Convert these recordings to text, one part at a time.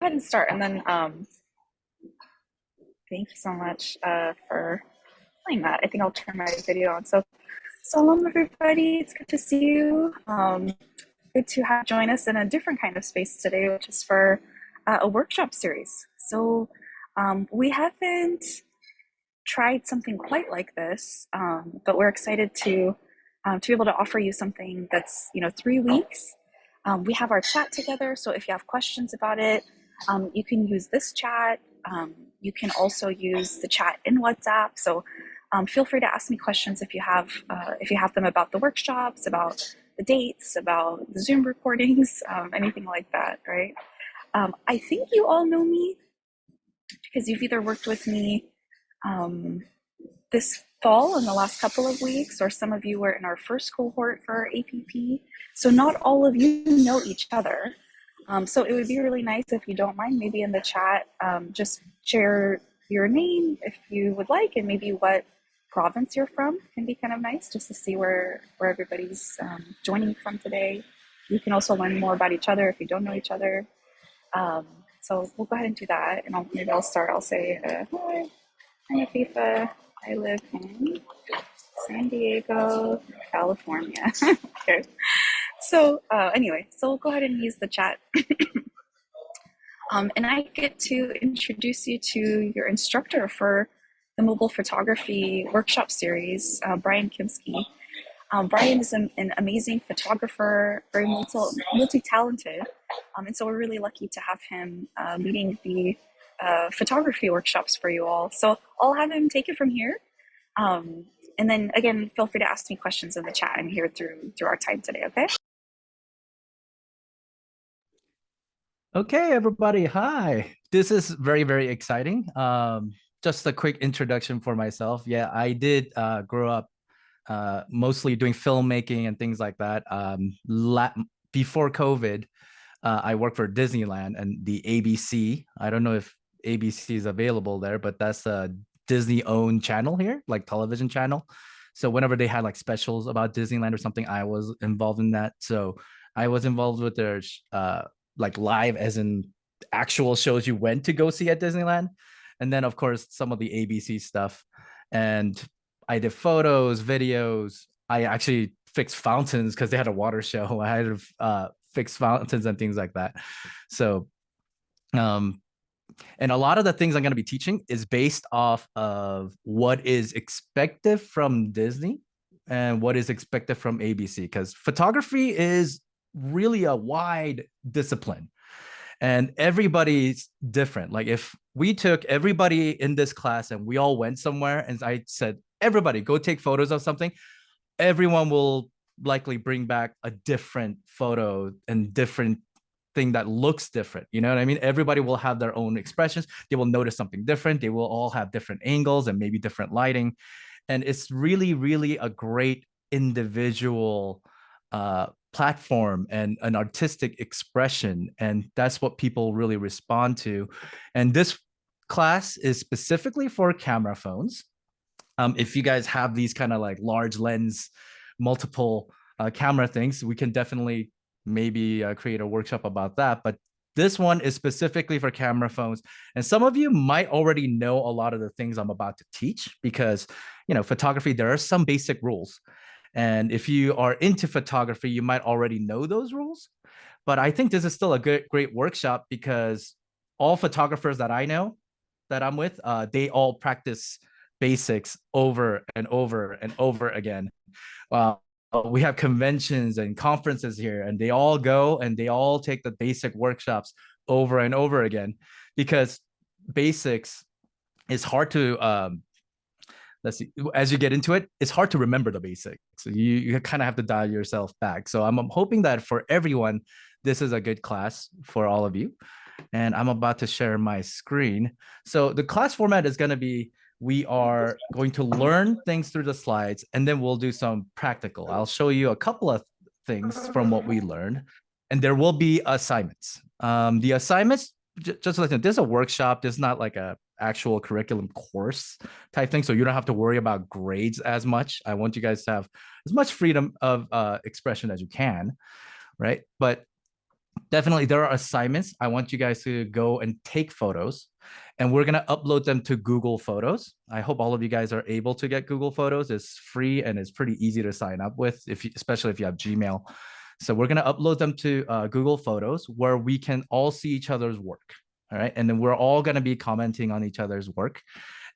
ahead and start, and then thank you so much for playing that. I think I'll turn my video on. So hello everybody. It's good to see you. Good to have join us in a different kind of space today, which is for a workshop series. We haven't tried something quite like this, but we're excited to be able to offer you something that's 3 weeks. We have our chat together, so if you have questions about it, you can use this chat. You can also use the chat in WhatsApp. So feel free to ask me questions if you have them about the workshops, about the dates, about the Zoom recordings, anything like that. Right? I think you all know me because you've either worked with me um, this fall in the last couple of weeks, or some of you were in our first cohort for our APP. So not all of you know each other. So it would be really nice if you don't mind, maybe in the chat, just share your name if you would like, and maybe what province you're from can be kind of nice, just to see where everybody's joining from today. You can also learn more about each other if you don't know each other. Um, so we'll go ahead and do that, and maybe I'll start. I'll say, hi, I'm Afifa. I live in San Diego, California. Okay. So we'll go ahead and use the chat. And I get to introduce you to your instructor for the mobile photography workshop series, Brian Kimsky. Brian is an amazing photographer, very multi-talented, and so we're really lucky to have him leading the photography workshops for you all. So I'll have him take it from here, um, and then again, feel free to ask me questions in the chat. I'm here through our time today. Okay. Okay, everybody. Hi. This is very, very exciting. Just a quick introduction for myself. Yeah, I did grow up mostly doing filmmaking and things like that. Before COVID, I worked for Disneyland and the ABC. I don't know if ABC is available there, but that's a Disney-owned channel here, like television channel. So whenever they had like specials about Disneyland or something, I was involved in that. So I was involved with their like live, as in actual shows you went to go see at Disneyland, and then of course some of the ABC stuff. And I did photos, videos. I actually fixed fountains because they had a water show. I had to fix fountains and things like that. So, um, and a lot of the things I'm going to be teaching is based off of what is expected from Disney and what is expected from ABC, because photography is really a wide discipline and everybody's different. Like if we took everybody in this class and we all went somewhere and I said, everybody go take photos of something, everyone will likely bring back a different photo and different thing that looks different. You know what I mean? Everybody will have their own expressions. They will notice something different. They will all have different angles and maybe different lighting. And it's really, really a great individual platform and an artistic expression. And that's what people really respond to. And this class is specifically for camera phones. If you guys have these kind of like large lens, multiple camera things, we can definitely maybe create a workshop about that. But this one is specifically for camera phones. And some of you might already know a lot of the things I'm about to teach because, you know, photography, there are some basic rules. And if you are into photography, you might already know those rules. But I think this is still a great workshop because all photographers that I know that I'm with, they all practice basics over and over and over again. Uh, we have conventions and conferences here, and they all go and they all take the basic workshops over and over again because basics is hard to let's see, as you get into it, it's hard to remember the basics. So you kind of have to dial yourself back. So I'm hoping that for everyone, this is a good class for all of you. And I'm about to share my screen. So the class format is going to be, we are going to learn things through the slides, and then we'll do some practical. I'll show you a couple of things from what we learned, and there will be assignments. The assignments, just like this is a workshop. This is not like a actual curriculum course type thing, so you don't have to worry about grades as much. I want you guys to have as much freedom of expression as you can, right? But definitely there are assignments. I want you guys to go and take photos, and we're going to upload them to Google Photos. I hope all of you guys are able to get Google Photos. It's free and it's pretty easy to sign up with, especially if you have Gmail. So we're going to upload them to Google Photos where we can all see each other's work. All right. And then we're all going to be commenting on each other's work.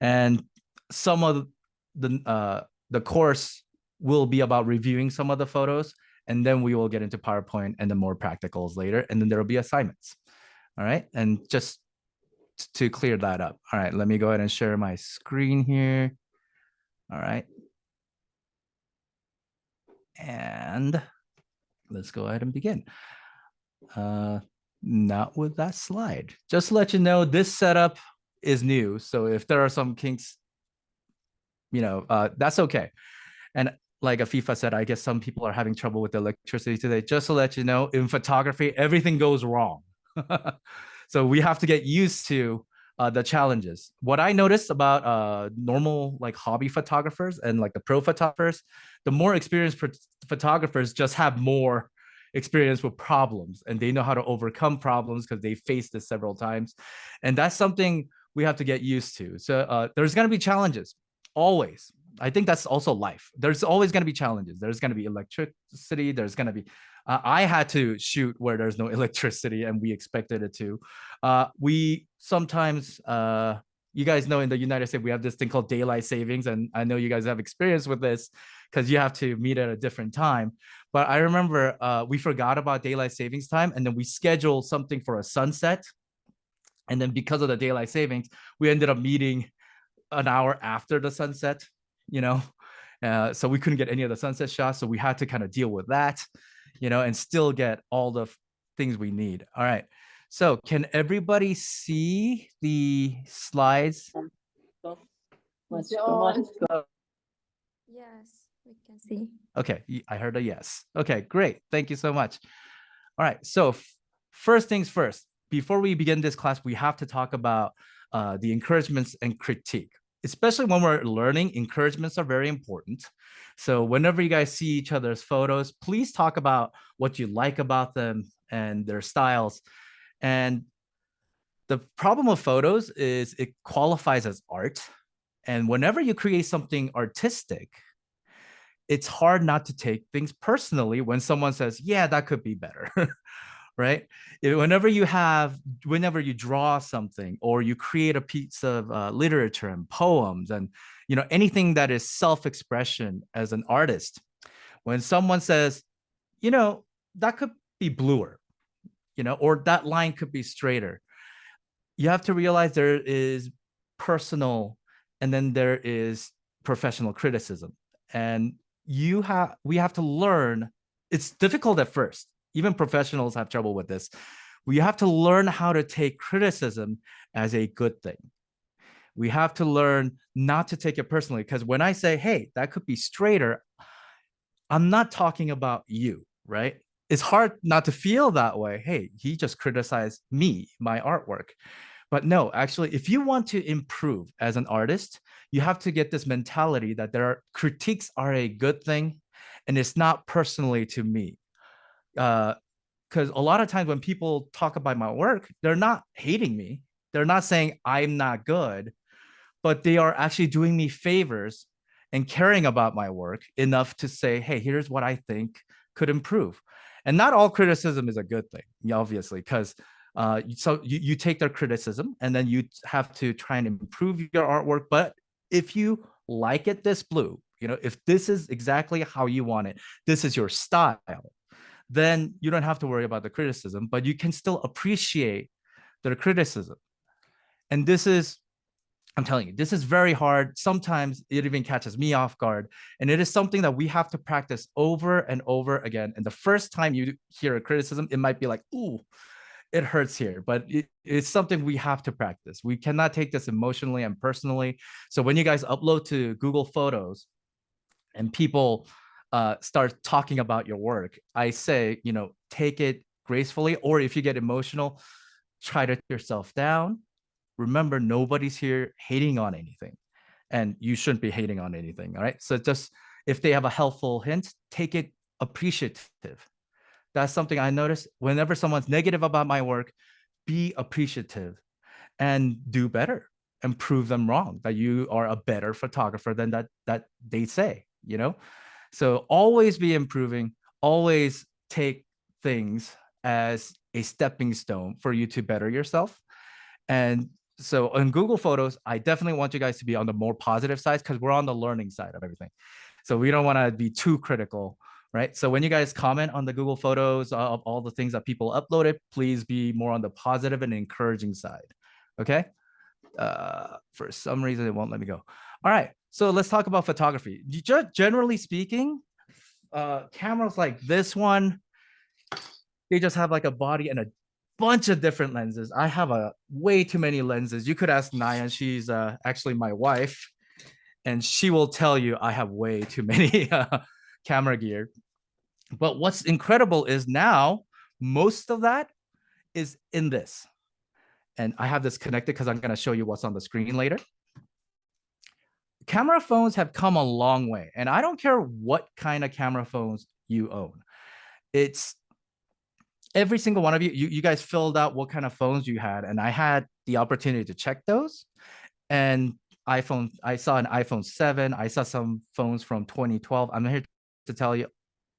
And some of the course will be about reviewing some of the photos, and then we will get into PowerPoint and the more practicals later, and then there will be assignments. All right. And just to clear that up. All right, let me go ahead and share my screen here. All right. And let's go ahead and begin. Not with that slide. Just to let you know, this setup is new. So if there are some kinks, that's okay. And like Afifa said, I guess some people are having trouble with the electricity today. Just to let you know, in photography, everything goes wrong. So we have to get used to the challenges. What I noticed about normal like hobby photographers and like the pro photographers, the more experienced photographers just have more experience with problems, and they know how to overcome problems because they faced this several times. And that's something we have to get used to. So there's going to be challenges always. I think that's also life. There's always going to be challenges. There's going to be electricity. There's going to be, I had to shoot where there's no electricity and we expected it to. We sometimes, you guys know in the United States, we have this thing called daylight savings. And I know you guys have experience with this because you have to meet at a different time. But I remember we forgot about daylight savings time, and then we scheduled something for a sunset. And then because of the daylight savings, we ended up meeting an hour after the sunset, so we couldn't get any of the sunset shots. So we had to kind of deal with that, and still get all the things we need. All right. So can everybody see the slides? Let's go. Yes, we can see. Okay, I heard a yes. Okay, great. Thank you so much. All right, so first things first, before we begin this class, we have to talk about the encouragements and critique. Especially when we're learning, encouragements are very important. So whenever you guys see each other's photos, please talk about what you like about them and their styles. And the problem with photos is it qualifies as art. And whenever you create something artistic, it's hard not to take things personally when someone says, yeah, that could be better. Right? Whenever you draw something or you create a piece of literature and poems and anything that is self-expression as an artist, when someone says, that could be bluer, or that line could be straighter, you have to realize there is personal and then there is professional criticism. And we have to learn. It's difficult at first. Even professionals have trouble with this. We have to learn how to take criticism as a good thing. We have to learn not to take it personally, because when I say, hey, that could be straighter, I'm not talking about you, right? It's hard not to feel that way. Hey, he just criticized me, my artwork. But no, actually, if you want to improve as an artist, you have to get this mentality that critiques are a good thing, and it's not personally to me. Because a lot of times when people talk about my work, they're not hating me. They're not saying I'm not good, but they are actually doing me favors and caring about my work enough to say, hey, here's what I think could improve. And not all criticism is a good thing, obviously, because so you take their criticism and then you have to try and improve your artwork. But if you like it this blue, if this is exactly how you want it, this is your style, then you don't have to worry about the criticism, but you can still appreciate their criticism. And I'm telling you, this is very hard. Sometimes it even catches me off guard. And it is something that we have to practice over and over again. And the first time you hear a criticism, it might be like, ooh, it hurts here, but it's something we have to practice. We cannot take this emotionally and personally. So when you guys upload to Google Photos and people start talking about your work, I say, take it gracefully, or if you get emotional, try to take yourself down. Remember, nobody's here hating on anything, and you shouldn't be hating on anything. All right. So just if they have a helpful hint, take it appreciative. That's something I notice whenever someone's negative about my work. Be appreciative and do better and prove them wrong, that you are a better photographer than that they say, you know? So always be improving, always take things as a stepping stone for you to better yourself. And so on Google Photos, I definitely want you guys to be on the more positive side, because we're on the learning side of everything. So we don't want to be too critical, right? So when you guys comment on the Google Photos of all the things that people uploaded, please be more on the positive and encouraging side. Okay. For some reason, it won't let me go. All right. So let's talk about photography. Generally speaking, cameras like this one, they just have like a body and a bunch of different lenses. I have a way too many lenses. You could ask Naya. She's actually my wife, and she will tell you I have way too many camera gear. But what's incredible is now most of that is in this. And I have this connected because I'm going to show you what's on the screen later. Camera phones have come a long way. And I don't care what kind of camera phones you own. It's every single one of you guys filled out what kind of phones you had. And I had the opportunity to check those. And I saw an iPhone 7. I saw some phones from 2012. I'm here to tell you,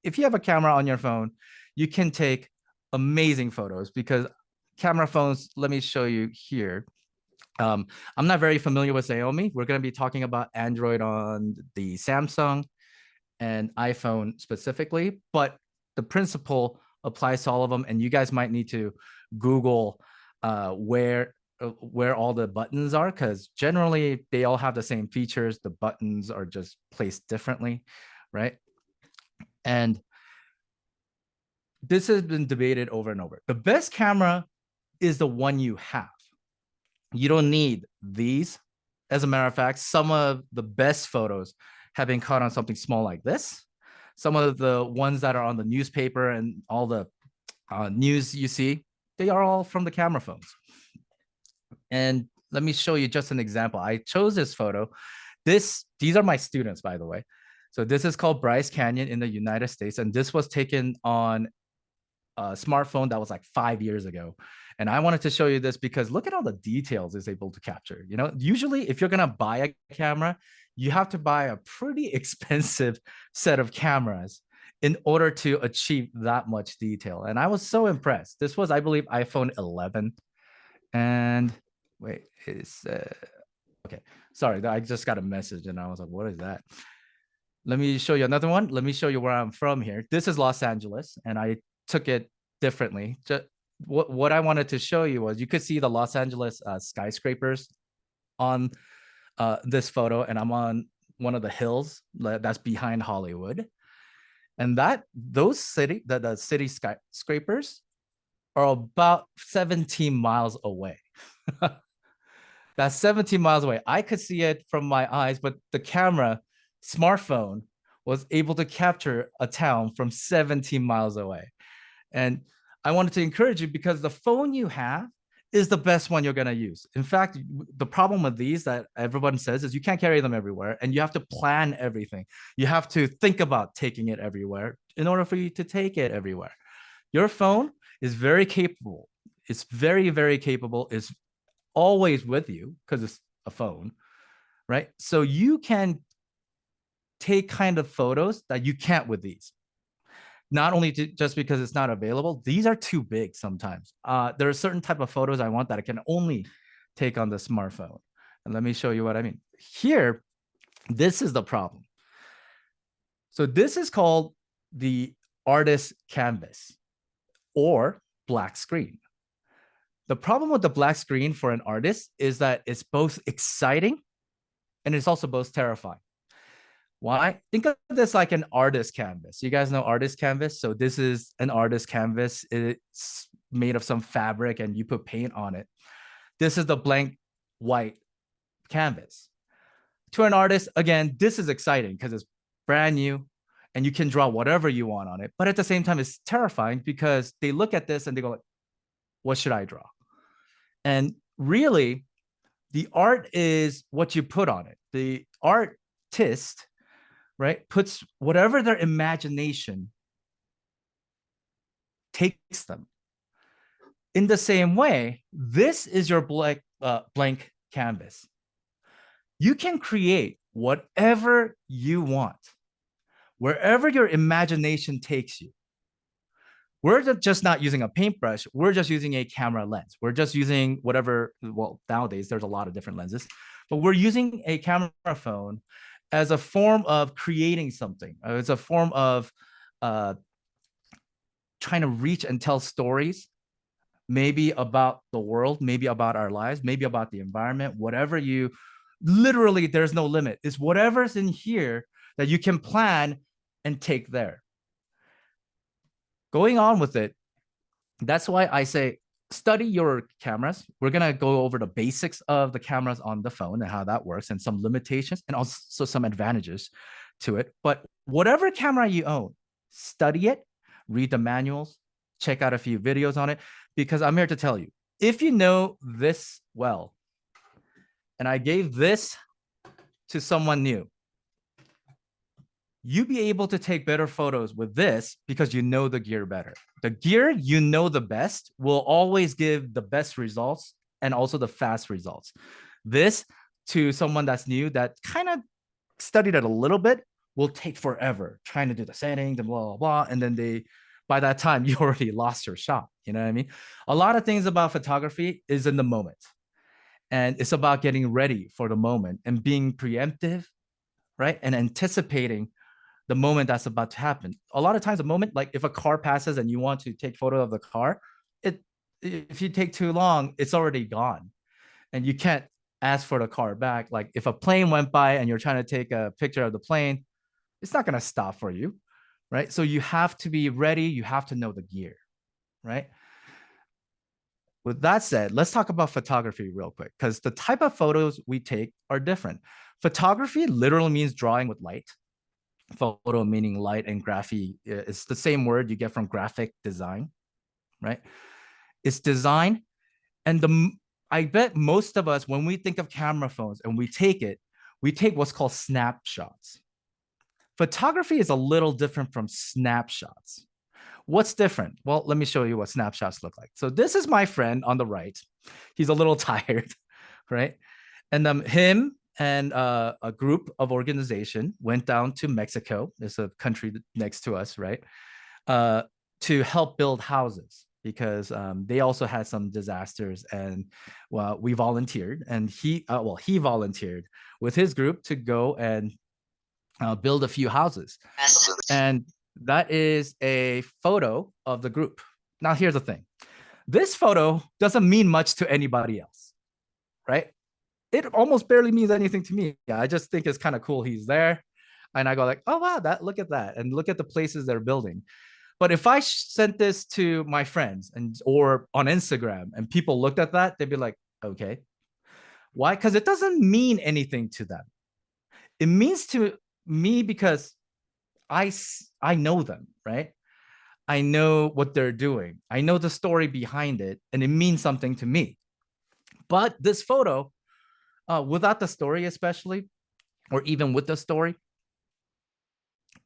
if you have a camera on your phone, you can take amazing photos, because camera phones, let me show you here. I'm not very familiar with Xiaomi. We're going to be talking about Android on the Samsung and iPhone specifically, but the principle applies to all of them. And you guys might need to Google where all the buttons are, because generally they all have the same features. The buttons are just placed differently, right? And this has been debated over and over. The best camera is the one you have. You don't need these. As a matter of fact, some of the best photos have been caught on something small like this. Some of the ones that are on the newspaper and all the news you see, they are all from the camera phones. And let me show you just an example. I chose this photo. These are my students, by the way. So this is called Bryce Canyon in the United States. And this was taken on a smartphone that was like 5 years ago. And I wanted to show you this because look at all the details it's able to capture. You know, usually if you're going to buy a camera, you have to buy a pretty expensive set of cameras in order to achieve that much detail. And I was so impressed. This was, I believe, iPhone 11. And wait, okay. Sorry, I just got a message and I was like, what is that? Let me show you another one. Let me show you where I'm from here. This is Los Angeles, and I took it differently. Just what I wanted to show you was you could see the Los Angeles skyscrapers on this photo, and I'm on one of the hills that's behind Hollywood. And those the city skyscrapers are about 17 miles away. That's 17 miles away. I could see it from my eyes, but the camera smartphone was able to capture a town from 17 miles away. And I wanted to encourage you because the phone you have is the best one you're going to use. In fact, the problem with these that everyone says is you can't carry them everywhere and you have to plan everything. You have to think about taking it everywhere in order for you to take it everywhere. Your phone is very capable. It's very, very capable. It's always with you because it's a phone, right? So you can take kind of photos that you can't with these. Not only just because it's not available, these are too big sometimes. There are certain type of photos I want that I can only take on the smartphone. And let me show you what I mean. Here, this is the problem. So this is called the artist canvas or black screen. The problem with the black screen for an artist is that it's both exciting and it's also both terrifying. Why? Think of this like an artist canvas. You guys know artist canvas? So this is an artist canvas. It's made of some fabric and you put paint on it. This is the blank white canvas. To an artist, again, this is exciting because it's brand new and you can draw whatever you want on it. But at the same time, it's terrifying because they look at this and they go, what should I draw? And really, the art is what you put on it. The artist, right, puts whatever their imagination takes them. In the same way, this is your blank canvas. You can create whatever you want, wherever your imagination takes you. We're just not using a paintbrush. We're just using a camera lens. We're just using whatever, well, nowadays there's a lot of different lenses, but we're using a camera phone as a form of creating something. It's a form of trying to reach and tell stories, maybe about the world, maybe about our lives, maybe about the environment, whatever you, literally there's no limit. It's whatever's in here that you can plan and take there. Going on with it, that's why I say study your cameras. We're gonna go over the basics of the cameras on the phone and how that works and some limitations and also some advantages to it. But whatever camera you own, study it, read the manuals, check out a few videos on it, because I'm here to tell you, if you know this well, and I gave this to someone new, you'll be able to take better photos with this because you know the gear better. The gear you know the best will always give the best results and also the fast results. This, to someone that's new that kind of studied it a little bit, will take forever trying to do the settings and blah, blah, blah. And then by that time, you already lost your shot. You know what I mean? A lot of things about photography is in the moment. And it's about getting ready for the moment and being preemptive, right? And anticipating the moment that's about to happen. A lot of times, the moment, like if a car passes and you want to take photo of the car, if you take too long, it's already gone. And you can't ask for the car back. Like if a plane went by and you're trying to take a picture of the plane, it's not gonna stop for you, right? So you have to be ready. You have to know the gear, right? With that said, let's talk about photography real quick, because the type of photos we take are different. Photography literally means drawing with light. Photo meaning light, and graphy is the same word you get from graphic design, right? It's design. And I bet most of us, when we think of camera phones and we take what's called snapshots. Photography is a little different from snapshots. What's different? Well, let me show you what snapshots look like. So this is my friend on the right. He's a little tired, right? And him and a group of organization went down to Mexico. It's a country next to us, right? To help build houses, because they also had some disasters. And well, we volunteered, and he volunteered with his group to go and build a few houses. And that is a photo of the group. Now, here's the thing. This photo doesn't mean much to anybody else, right? It almost barely means anything to me. I just think it's kind of cool he's there. And I go like, oh, wow, look at that. And look at the places they're building. But if I sent this to my friends or on Instagram and people looked at that, they'd be like, okay. Why? Because it doesn't mean anything to them. It means to me because I know them, right? I know what they're doing. I know the story behind it, and it means something to me. But this photo, without the story especially, or even with the story,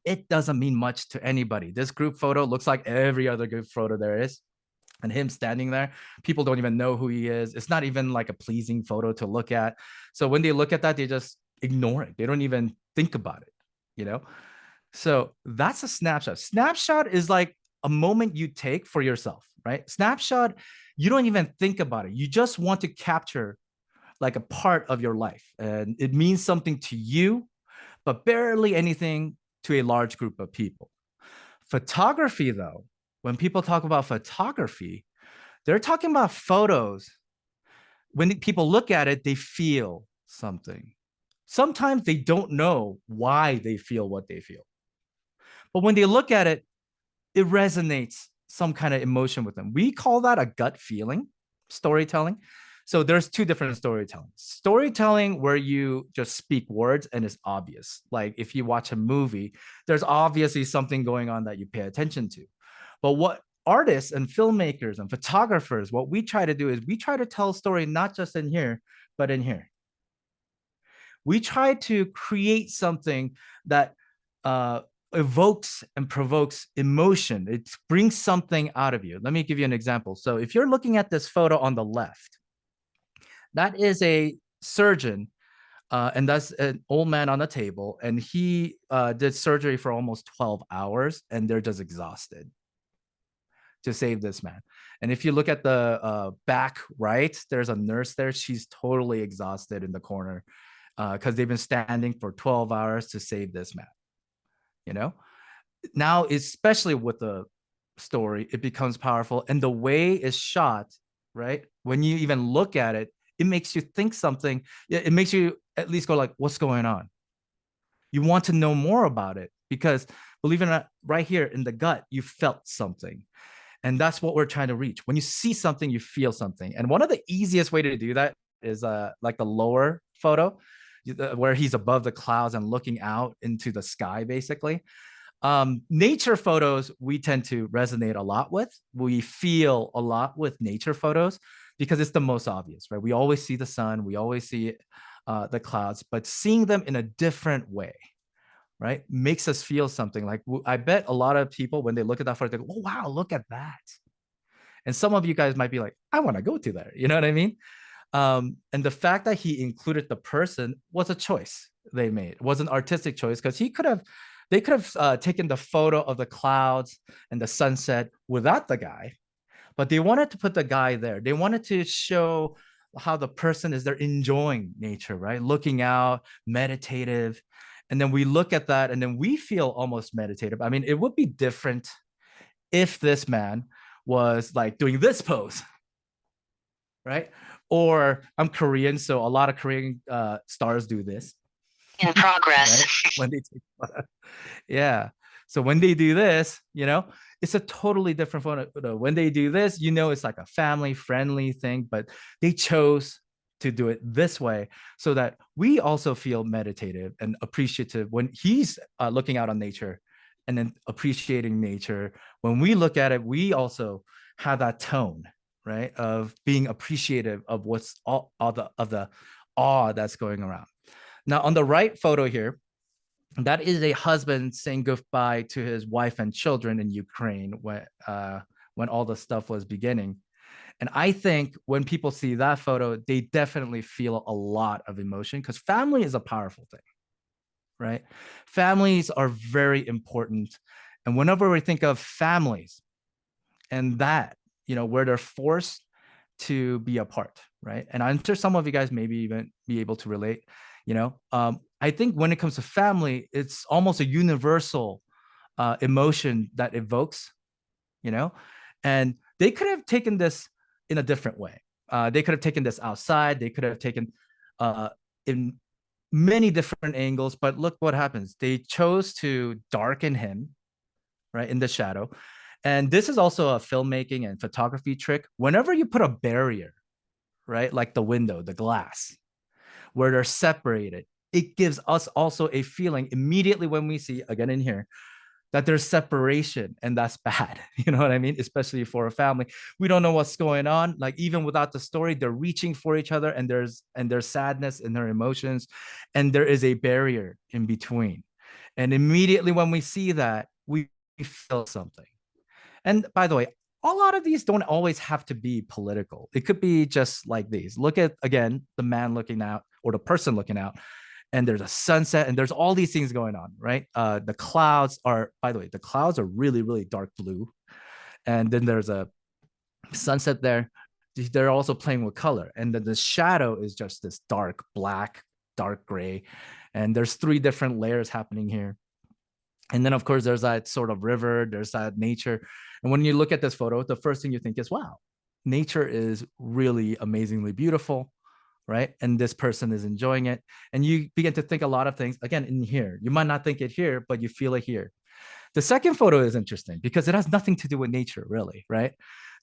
it doesn't mean much to anybody. This group photo looks like every other group photo there is. And him standing there, people don't even know who he is. It's not even like a pleasing photo to look at. So when they look at that, they just ignore it. They don't even think about it, you know? So that's a snapshot. Snapshot is like a moment you take for yourself, right? Snapshot, you don't even think about it. You just want to capture like a part of your life. And it means something to you, but barely anything to a large group of people. Photography, though, when people talk about photography, they're talking about photos. When people look at it, they feel something. Sometimes they don't know why they feel what they feel. But when they look at it, it resonates some kind of emotion with them. We call that a gut feeling, storytelling. So there's two different storytelling. Storytelling where you just speak words and it's obvious. Like if you watch a movie, there's obviously something going on that you pay attention to. But what artists and filmmakers and photographers, what we try to do is we try to tell a story not just in here, but in here. We try to create something that evokes and provokes emotion. It brings something out of you. Let me give you an example. So if you're looking at this photo on the left, that is a surgeon, and that's an old man on the table, and he did surgery for almost 12 hours, and they're just exhausted to save this man. And if you look at the back right, there's a nurse there. She's totally exhausted in the corner because they've been standing for 12 hours to save this man. You know, now especially with the story, it becomes powerful, and the way it's shot, right? When you even look at it, it makes you think something. It makes you at least go like, what's going on? You want to know more about it because, believe it or not, right here in the gut, you felt something. And that's what we're trying to reach. When you see something, you feel something. And one of the easiest way to do that is like the lower photo where he's above the clouds and looking out into the sky, basically. Nature photos, we tend to resonate a lot with. We feel a lot with nature photos because it's the most obvious, right? We always see the sun, we always see the clouds, but seeing them in a different way, right, makes us feel something. Like I bet a lot of people, when they look at that photo, they go, oh, wow, look at that. And some of you guys might be like, I want to go to there. You know what I mean? And the fact that he included the person was a choice they made. It was an artistic choice because they could have taken the photo of the clouds and the sunset without the guy, but they wanted to put the guy there. They wanted to show how the person is there enjoying nature, right? Looking out, meditative. And then we look at that and then we feel almost meditative. I mean, it would be different if this man was like doing this pose, right? Or I'm Korean, so a lot of Korean stars do this. In progress. Right? When they take, yeah. So when they do this, you know, it's a totally different photo. When they do this, you know, it's like a family friendly thing, but they chose to do it this way so that we also feel meditative and appreciative when he's looking out on nature and then appreciating nature. When we look at it, we also have that tone, right, of being appreciative of what's all the awe that's going around. Now, on the right photo here, that is a husband saying goodbye to his wife and children in Ukraine when all the stuff was beginning. And I think when people see that photo, they definitely feel a lot of emotion because family is a powerful thing, right? Families are very important. And whenever we think of families and that, you know, where they're forced to be apart, right? And I'm sure some of you guys maybe even be able to relate, you know. I think when it comes to family, it's almost a universal emotion that evokes, you know, and they could have taken this in a different way. They could have taken this outside. They could have taken in many different angles, but look what happens. They chose to darken him, right, in the shadow. And this is also a filmmaking and photography trick. Whenever you put a barrier, right, like the window, the glass, where they're separated, it gives us also a feeling immediately when we see, again in here, that there's separation, and that's bad. You know what I mean? Especially for a family. We don't know what's going on. Like even without the story, they're reaching for each other, and there's sadness in their emotions, and there is a barrier in between. And immediately when we see that, we feel something. And by the way, a lot of these don't always have to be political. It could be just like these. Look at, again, the man looking out or the person looking out, and there's a sunset and there's all these things going on, right? The clouds are, by the way, the clouds are really, really dark blue. And then there's a sunset there. They're also playing with color. And then the shadow is just this dark black, dark gray. And there's 3 different layers happening here. And then, of course, there's that sort of river, there's that nature. And when you look at this photo, the first thing you think is, wow, nature is really amazingly beautiful, right? And this person is enjoying it. And you begin to think a lot of things, again, in here. You might not think it here, but you feel it here. The second photo is interesting because it has nothing to do with nature, really, right?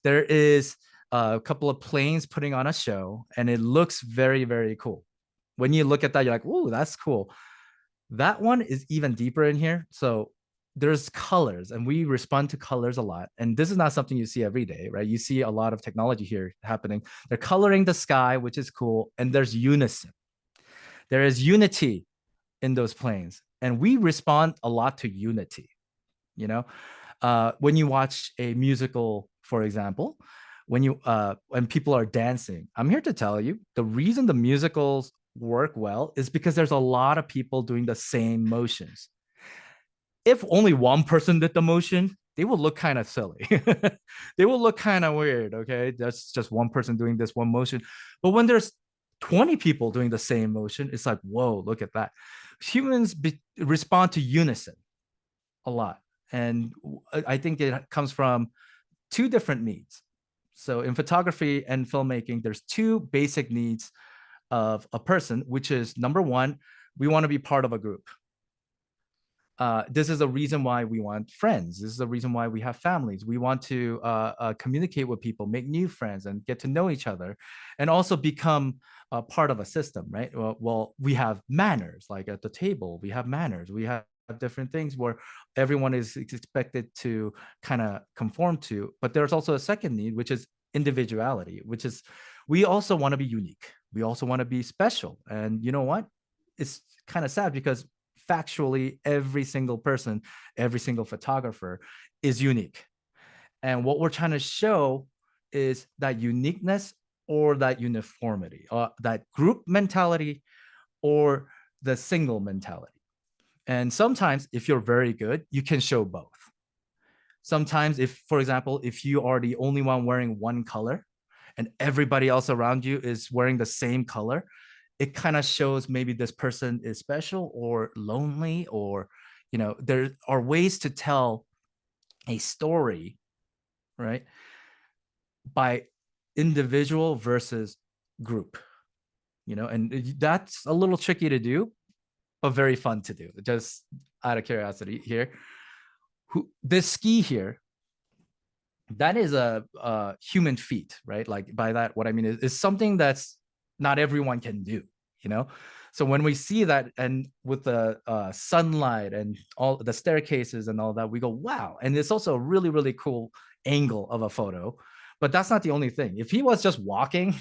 There is a couple of planes putting on a show, and it looks very, very cool. When you look at that, you're like, ooh, that's cool. That one is even deeper in here. So there's colors, and we respond to colors a lot. And this is not something you see every day, right? You see a lot of technology here happening. They're coloring the sky, which is cool. And there's unison. There is unity in those planes. and we respond a lot to unity. You know, when you watch a musical, for example, when people are dancing, I'm here to tell you the reason the musicals work well is because there's a lot of people doing the same motions. If only one person did the motion, they will look kind of silly. They will look kind of weird. Okay, that's just one person doing this one motion. But when there's 20 people doing the same motion, it's like, whoa, look at that. Humans respond to unison a lot. And I think it comes from two different needs. So in photography and filmmaking, there's two basic needs of a person, which is number one, we want to be part of a group. This is the reason why we want friends. This is the reason why we have families. We want to communicate with people, make new friends, and get to know each other, and also become a part of a system, right? Well, we have manners, like at the table, we have manners. We have different things where everyone is expected to kind of conform to. But there's also a second need, which is individuality, which is we also want to be unique. We also want to be special. And you know what? It's kind of sad because factually, every single person, every single photographer is unique. And what we're trying to show is that uniqueness or that uniformity, that group mentality or the single mentality. And sometimes if you're very good, you can show both. Sometimes if, for example, if you are the only one wearing one color and everybody else around you is wearing the same color, it kind of shows maybe this person is special or lonely, or, you know, there are ways to tell a story, right, by individual versus group, you know, and that's a little tricky to do, but very fun to do. Just out of curiosity here, this ski here, that is a human feat, right? Like by that, what I mean is something that's not everyone can do, you know? So when we see that, and with the sunlight and all the staircases and all that, we go, wow. And it's also a really, really cool angle of a photo, but that's not the only thing. If he was just walking,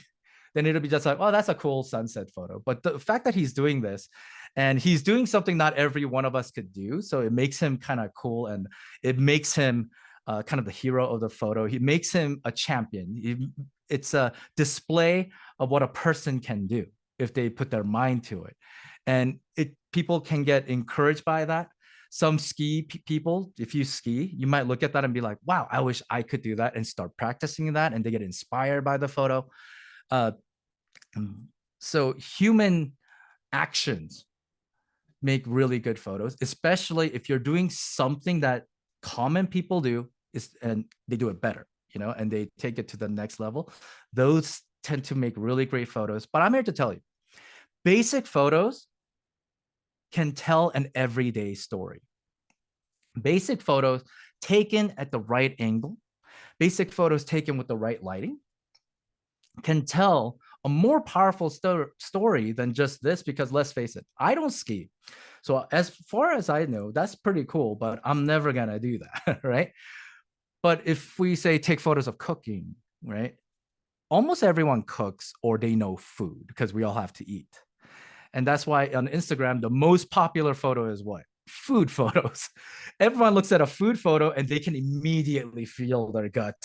then it'll be just like, oh, that's a cool sunset photo. But the fact that he's doing this, and he's doing something not every one of us could do, so it makes him kind of cool, and it makes him kind of the hero of the photo. He makes him a champion. It's a display of what a person can do if they put their mind to it. And people can get encouraged by that. Some ski people, if you ski, you might look at that and be like, wow, I wish I could do that, and start practicing that, and they get inspired by the photo. So human actions make really good photos, especially if you're doing something that common people do, and they do it better, you know, and they take it to the next level. Those tend to make really great photos. But I'm here to tell you, basic photos can tell an everyday story. Basic photos taken at the right angle, basic photos taken with the right lighting, can tell a more powerful story than just this, because let's face it, I don't ski. So as far as I know, that's pretty cool, but I'm never gonna do that, right? But if we say take photos of cooking, right? Almost everyone cooks, or they know food, because we all have to eat. And that's why on Instagram, the most popular photo is what? Food photos. Everyone looks at a food photo and they can immediately feel their gut.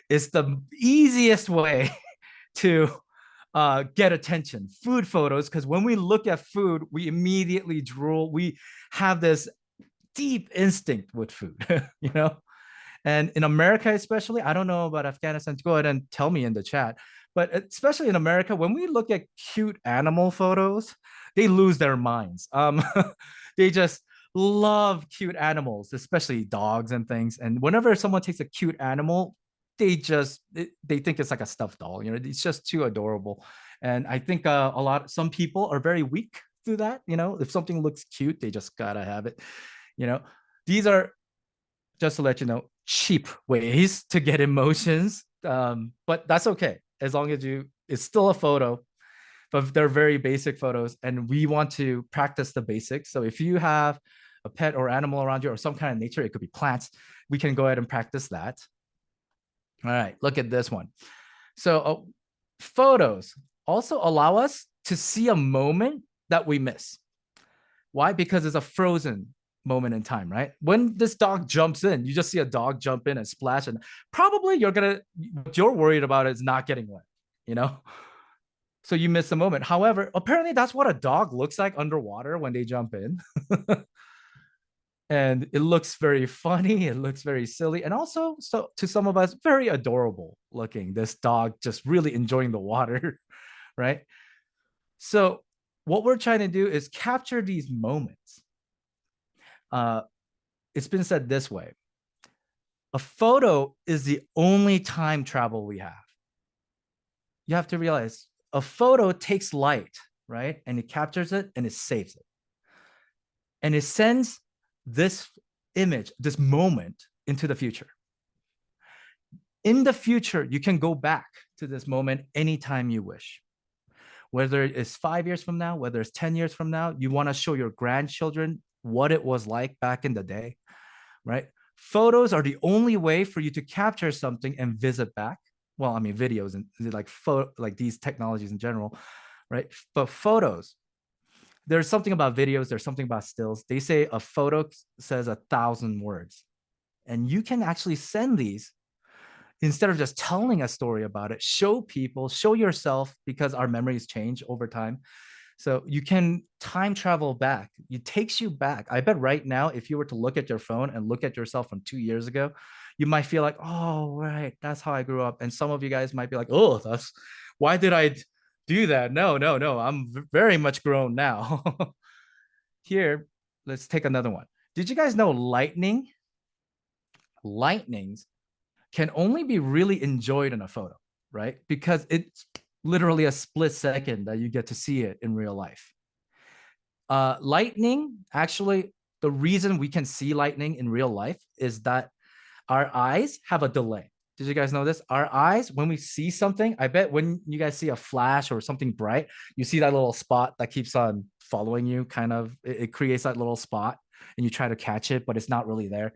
It's the easiest way to get attention. Food photos, because when we look at food, we immediately drool. We have this deep instinct with food, you know? And in America, especially, I don't know about Afghanistan. Go ahead and tell me in the chat. But especially in America, when we look at cute animal photos, they lose their minds. They just love cute animals, especially dogs and things. And whenever someone takes a cute animal, they think it's like a stuffed doll. You know, it's just too adorable. And I think some people are very weak to that. You know, if something looks cute, they just gotta have it. You know, these are, just to let you know, cheap ways to get emotions. But that's okay, as long as it's still a photo, but they're very basic photos, and we want to practice the basics. So if you have a pet or animal around you, or some kind of nature, it could be plants, we can go ahead and practice that. All right, look at this one. So photos also allow us to see a moment that we miss. Why? Because it's a frozen moment in time, right? When this dog jumps in, you just see a dog jump in and splash, and probably what you're worried about is not getting wet, you know? So you miss the moment. However, apparently that's what a dog looks like underwater when they jump in. And it looks very funny, it looks very silly, and also, so to some of us, very adorable looking, this dog just really enjoying the water. Right? So what we're trying to do is capture these moments. It's been said this way: a photo is the only time travel we have. You have to realize a photo takes light, right? And it captures it and it saves it. And it sends this image, this moment, into the future. In the future, you can go back to this moment anytime you wish. Whether it's 5 years from now, whether it's 10 years from now, you want to show your grandchildren what it was like back in the day, right? Photos are the only way for you to capture something and visit back. Well, I mean, videos and like these technologies in general, right? But photos, there's something about videos, there's something about stills. They say a photo says 1,000 words, and you can actually send these instead of just telling a story about it. Show people, show yourself, because our memories change over time. So you can time travel back. It takes you back. I bet right now, if you were to look at your phone and look at yourself from 2 years ago, you might feel like, oh, right, that's how I grew up. And some of you guys might be like, oh, why did I do that? No, I'm very much grown now. Here, let's take another one. Did you guys know lightnings can only be really enjoyed in a photo, right? Because it's literally a split second that you get to see it in real life. Lightning, actually, the reason we can see lightning in real life is that our eyes have a delay. Did you guys know this? Our eyes, when we see something, I bet when you guys see a flash or something bright, you see that little spot that keeps on following you, kind of, it creates that little spot and you try to catch it, but it's not really there.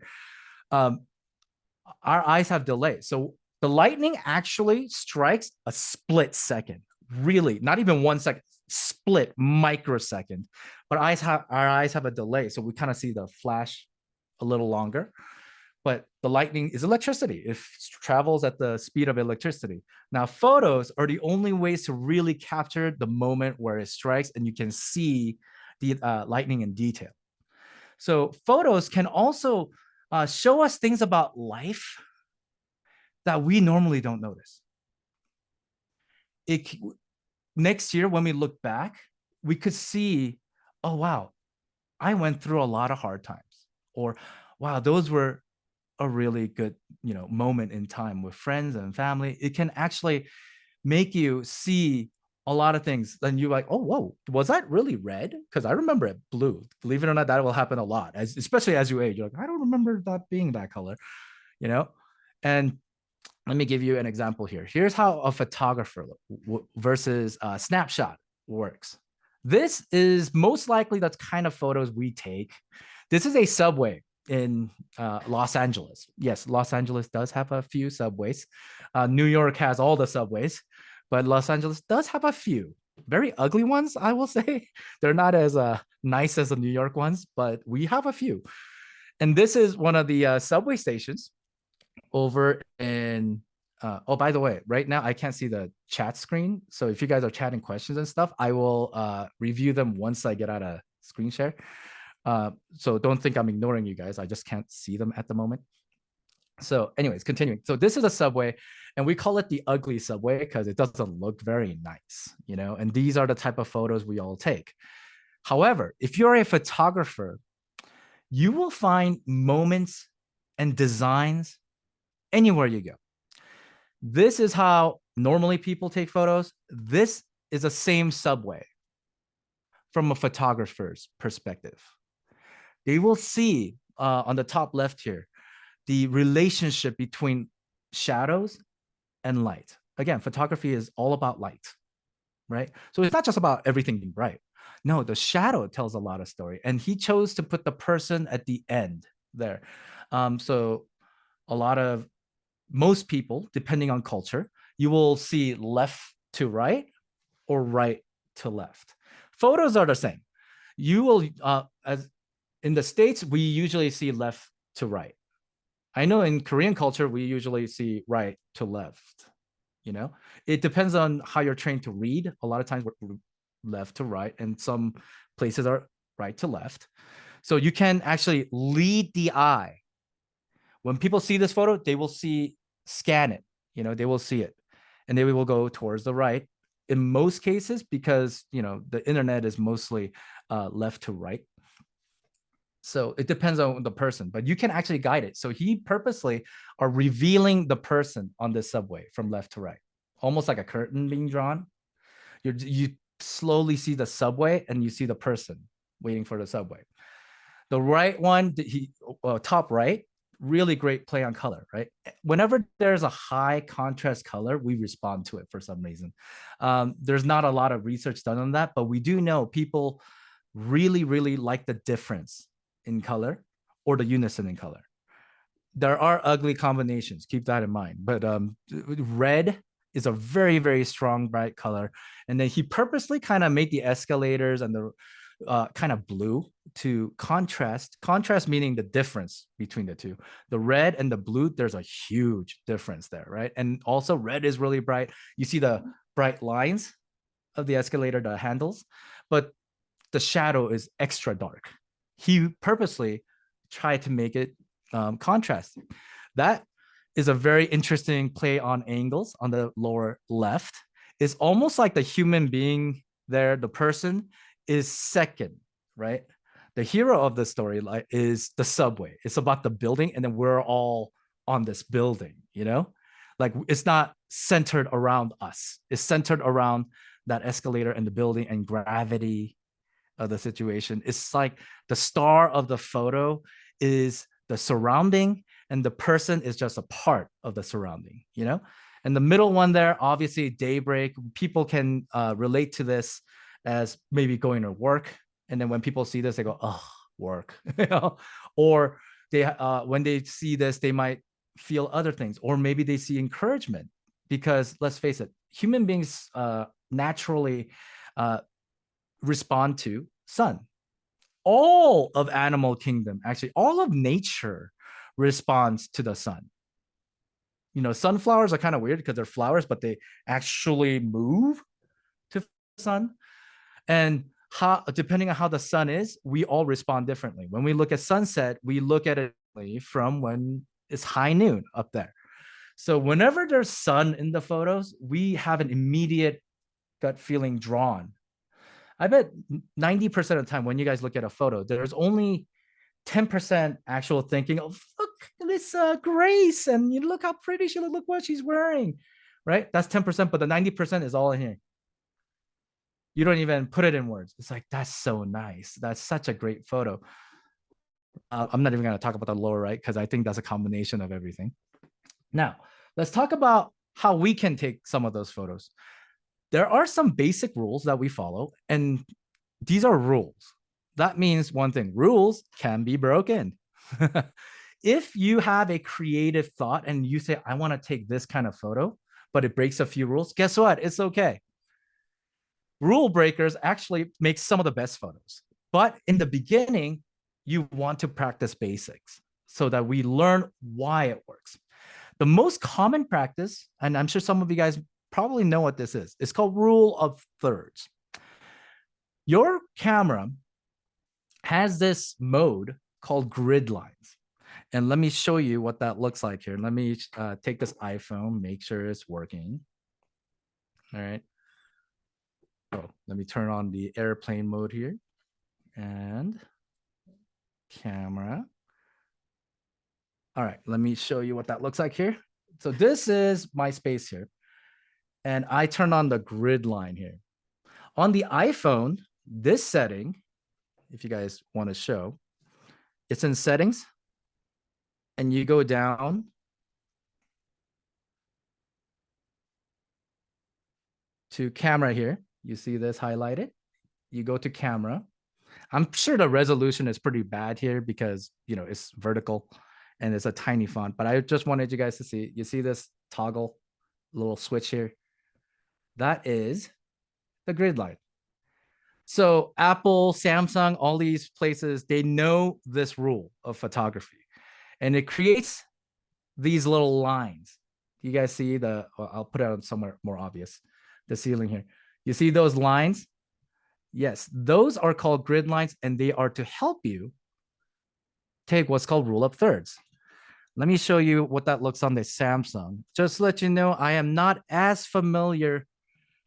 Our eyes have delay. So the lightning actually strikes a split second, really, not even 1 second, split microsecond. But our eyes have a delay. So we kind of see the flash a little longer. But the lightning is electricity. It travels at the speed of electricity. Now, photos are the only ways to really capture the moment where it strikes and you can see the lightning in detail. So photos can also show us things about life that we normally don't notice. Next year, when we look back, we could see, oh, wow, I went through a lot of hard times. Or, wow, those were a really good, moment in time with friends and family. It can actually make you see a lot of things. Then you're like, oh, whoa, was that really red? Because I remember it blue. Believe it or not, that will happen a lot, especially as you age. You're like, I don't remember that being that color, And let me give you an example here. Here's how a photographer versus a snapshot works. This is most likely the kind of photos we take. This is a subway in Los Angeles. Yes, Los Angeles does have a few subways. New York has all the subways, but Los Angeles does have a few very ugly ones, I will say. They're not as nice as the New York ones, but we have a few. And this is one of the subway stations over in, oh, by the way, right now I can't see the chat screen. So if you guys are chatting questions and stuff, I will review them once I get out of screen share. So don't think I'm ignoring you guys. I just can't see them at the moment. So anyways, continuing. So this is a subway and we call it the ugly subway because it doesn't look very nice, and these are the type of photos we all take. However, if you're a photographer, you will find moments and designs anywhere you go. This is how normally people take photos. This is the same subway from a photographer's perspective. They will see on the top left here, the relationship between shadows and light. Again, photography is all about light, right? So it's not just about everything being bright. No, the shadow tells a lot of story. And he chose to put the person at the end there. So most people, depending on culture, you will see left to right or right to left. Photos are the same. you will, as in the States, we usually see left to right. I know in Korean culture, we usually see right to left. You know, it depends on how you're trained to read. A lot of times we're left to right, and some places are right to left. So you can actually lead the eye. When people see this photo, they will scan it, you know, they will see it, and they will go towards the right in most cases, because, you know, the internet is mostly left to right. So it depends on the person, but you can actually guide it. So he purposely are revealing the person on the subway from left to right, almost like a curtain being drawn. You slowly see the subway and you see the person waiting for the subway. The right one, top right, really great play on color, right? Whenever there's a high contrast color, we respond to it for some reason. There's not a lot of research done on that, but we do know people really, really like the difference in color or the unison in color. There are ugly combinations, keep that in mind. But red is a very, very strong, bright color. And then he purposely kind of made the escalators and the kind of blue to contrast meaning the difference between the two. The red and the blue, there's a huge difference there, right? And also red is really bright. You see the bright lines of the escalator, the handles, but the shadow is extra dark. He purposely tried to make it contrast. That is a very interesting play on angles on the lower left. It's almost like the human being there, the person is second, right? The hero of the story is the subway. It's about the building, and then we're all on this building, you know? Like, it's not centered around us. It's centered around that escalator and the building and gravity of the situation. It's like the star of the photo is the surrounding, and the person is just a part of the surrounding, you know? And the middle one there, obviously daybreak. People can relate to this as maybe going to work, and then when people see this, they go, "Oh, work," you know? Or they when they see this, they might feel other things, or maybe they see encouragement, because let's face it, human beings naturally respond to sun. All of animal kingdom, actually, all of nature responds to the sun. You know, sunflowers are kind of weird because they're flowers, but they actually move to the sun. And how, depending on how the sun is, we all respond differently. When we look at sunset, we look at it from when it's high noon up there. So whenever there's sun in the photos, we have an immediate gut feeling drawn. I bet 90% of the time when you guys look at a photo, there's only 10% actual thinking of, look, this Grace, and you look how pretty she look what she's wearing, right? That's 10%, but the 90% is all in here. You don't even put it in words. It's like, that's so nice. That's such a great photo. I'm not even going to talk about the lower right, because I think that's a combination of everything. Now, let's talk about how we can take some of those photos. There are some basic rules that we follow, and these are rules. That means one thing: rules can be broken. If you have a creative thought and you say, I want to take this kind of photo, but it breaks a few rules, guess what? It's okay. Rule breakers actually make some of the best photos. But in the beginning, you want to practice basics so that we learn why it works. The most common practice, and I'm sure some of you guys probably know what this is, it's called rule of thirds. Your camera has this mode called grid lines. And let me show you what that looks like here. Let me take this iPhone, make sure it's working. All right. Oh, let me turn on the airplane mode here. And camera. All right, let me show you what that looks like here. So this is my space here. And I turn on the grid line here. On the iPhone, this setting, if you guys want to show, it's in settings. And you go down to camera here. You see this highlighted. You go to camera. I'm sure the resolution is pretty bad here because, you know, it's vertical and it's a tiny font, but I just wanted you guys to see. You see this toggle little switch here? That is the grid line. So Apple, Samsung, all these places, they know this rule of photography, and it creates these little lines. You guys see I'll put it on somewhere more obvious, the ceiling here. You see those lines? Yes, those are called grid lines, and they are to help you take what's called rule of thirds. Let me show you what that looks on the Samsung. Just to let you know, I am not as familiar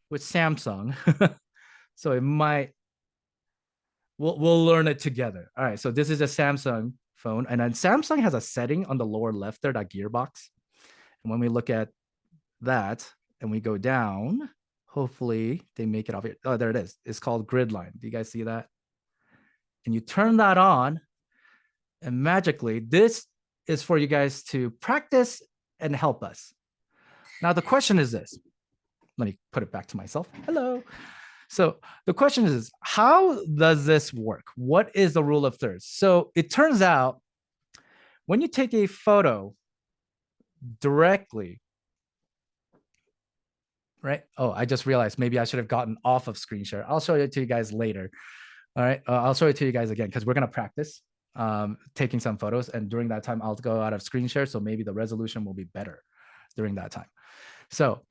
with Samsung. So it might, we'll learn it together. All right, so this is a Samsung phone, and then Samsung has a setting on the lower left there, that gearbox. And when we look at that and we go down, hopefully they make it off here. Oh, there it is. It's called grid line. Do you guys see that? And you turn that on, and magically, this is for you guys to practice and help us. Now, the question is this. Let me put it back to myself. Hello. So the question is, how does this work? What is the rule of thirds? So it turns out when you take a photo directly, right? Oh, I just realized maybe I should have gotten off of screen share. I'll show it to you guys later. All right, I'll show it to you guys again because we're going to practice taking some photos. And during that time, I'll go out of screen share. So maybe the resolution will be better during that time. So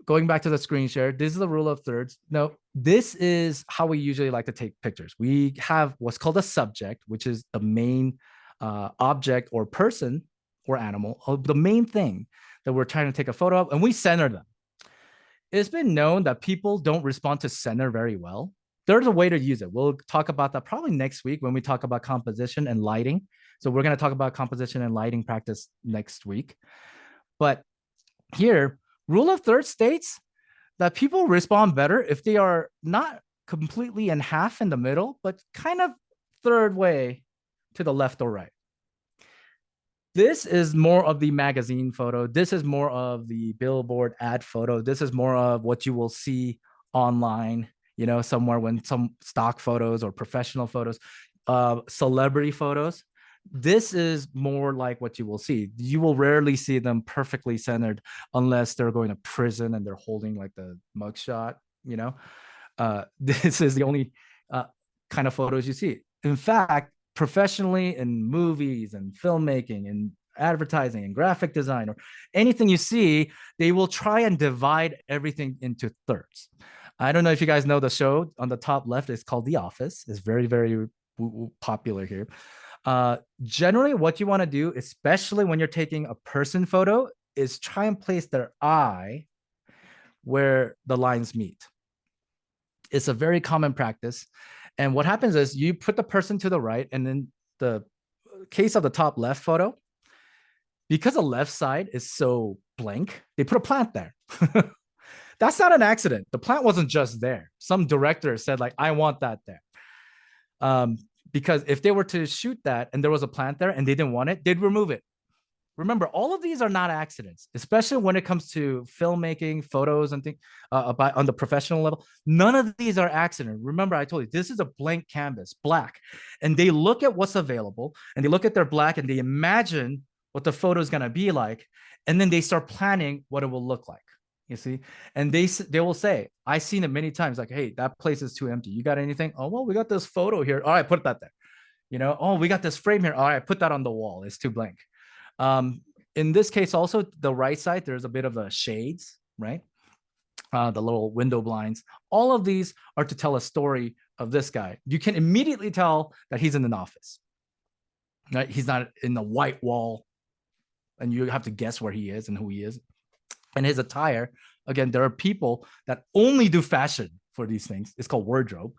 going back to the screen share, this is the rule of thirds. No, this is how we usually like to take pictures. We have what's called a subject, which is the main object or person or animal, or the main thing that we're trying to take a photo of, and we center them. It's been known that people don't respond to center very well. There's a way to use it. We'll talk about that probably next week when we talk about composition and lighting. So we're going to talk about composition and lighting practice next week. But here, rule of thirds states that people respond better if they are not completely in half in the middle, but kind of third way to the left or right. This is more of the magazine photo. This is more of the billboard ad photo. This is more of what you will see online, you know, somewhere when some stock photos or professional photos, celebrity photos. This is more like what you will see. You will rarely see them perfectly centered unless they're going to prison and they're holding like the mugshot, you know. This is the only kind of photos you see. In fact, professionally in movies and filmmaking and advertising and graphic design or anything you see, they will try and divide everything into thirds. I don't know if you guys know the show on the top left is called The Office. It's very, very popular here. Generally, what you want to do, especially when you're taking a person photo, is try and place their eye where the lines meet. It's a very common practice. And what happens is you put the person to the right, and in the case of the top left photo, because the left side is so blank, they put a plant there. That's not an accident. The plant wasn't just there. Some director said like, I want that there. Because if they were to shoot that and there was a plant there and they didn't want it, they'd remove it. Remember, all of these are not accidents, especially when it comes to filmmaking, photos, and things on the professional level. None of these are accident. Remember, I told you, this is a blank canvas, black. And they look at what's available, and they look at their black, and they imagine what the photo is going to be like. And then they start planning what it will look like, you see? And they will say, I've seen it many times, like, hey, that place is too empty. You got anything? Oh, well, we got this photo here. All right, put that there. You know, oh, we got this frame here. All right, put that on the wall. It's too blank. In this case, also the right side, there's a bit of a shades, right? The little window blinds. All of these are to tell a story of this guy. You can immediately tell that he's in an office, right? He's not in the white wall, and you have to guess where he is and who he is. And his attire, again, there are people that only do fashion for these things. It's called wardrobe.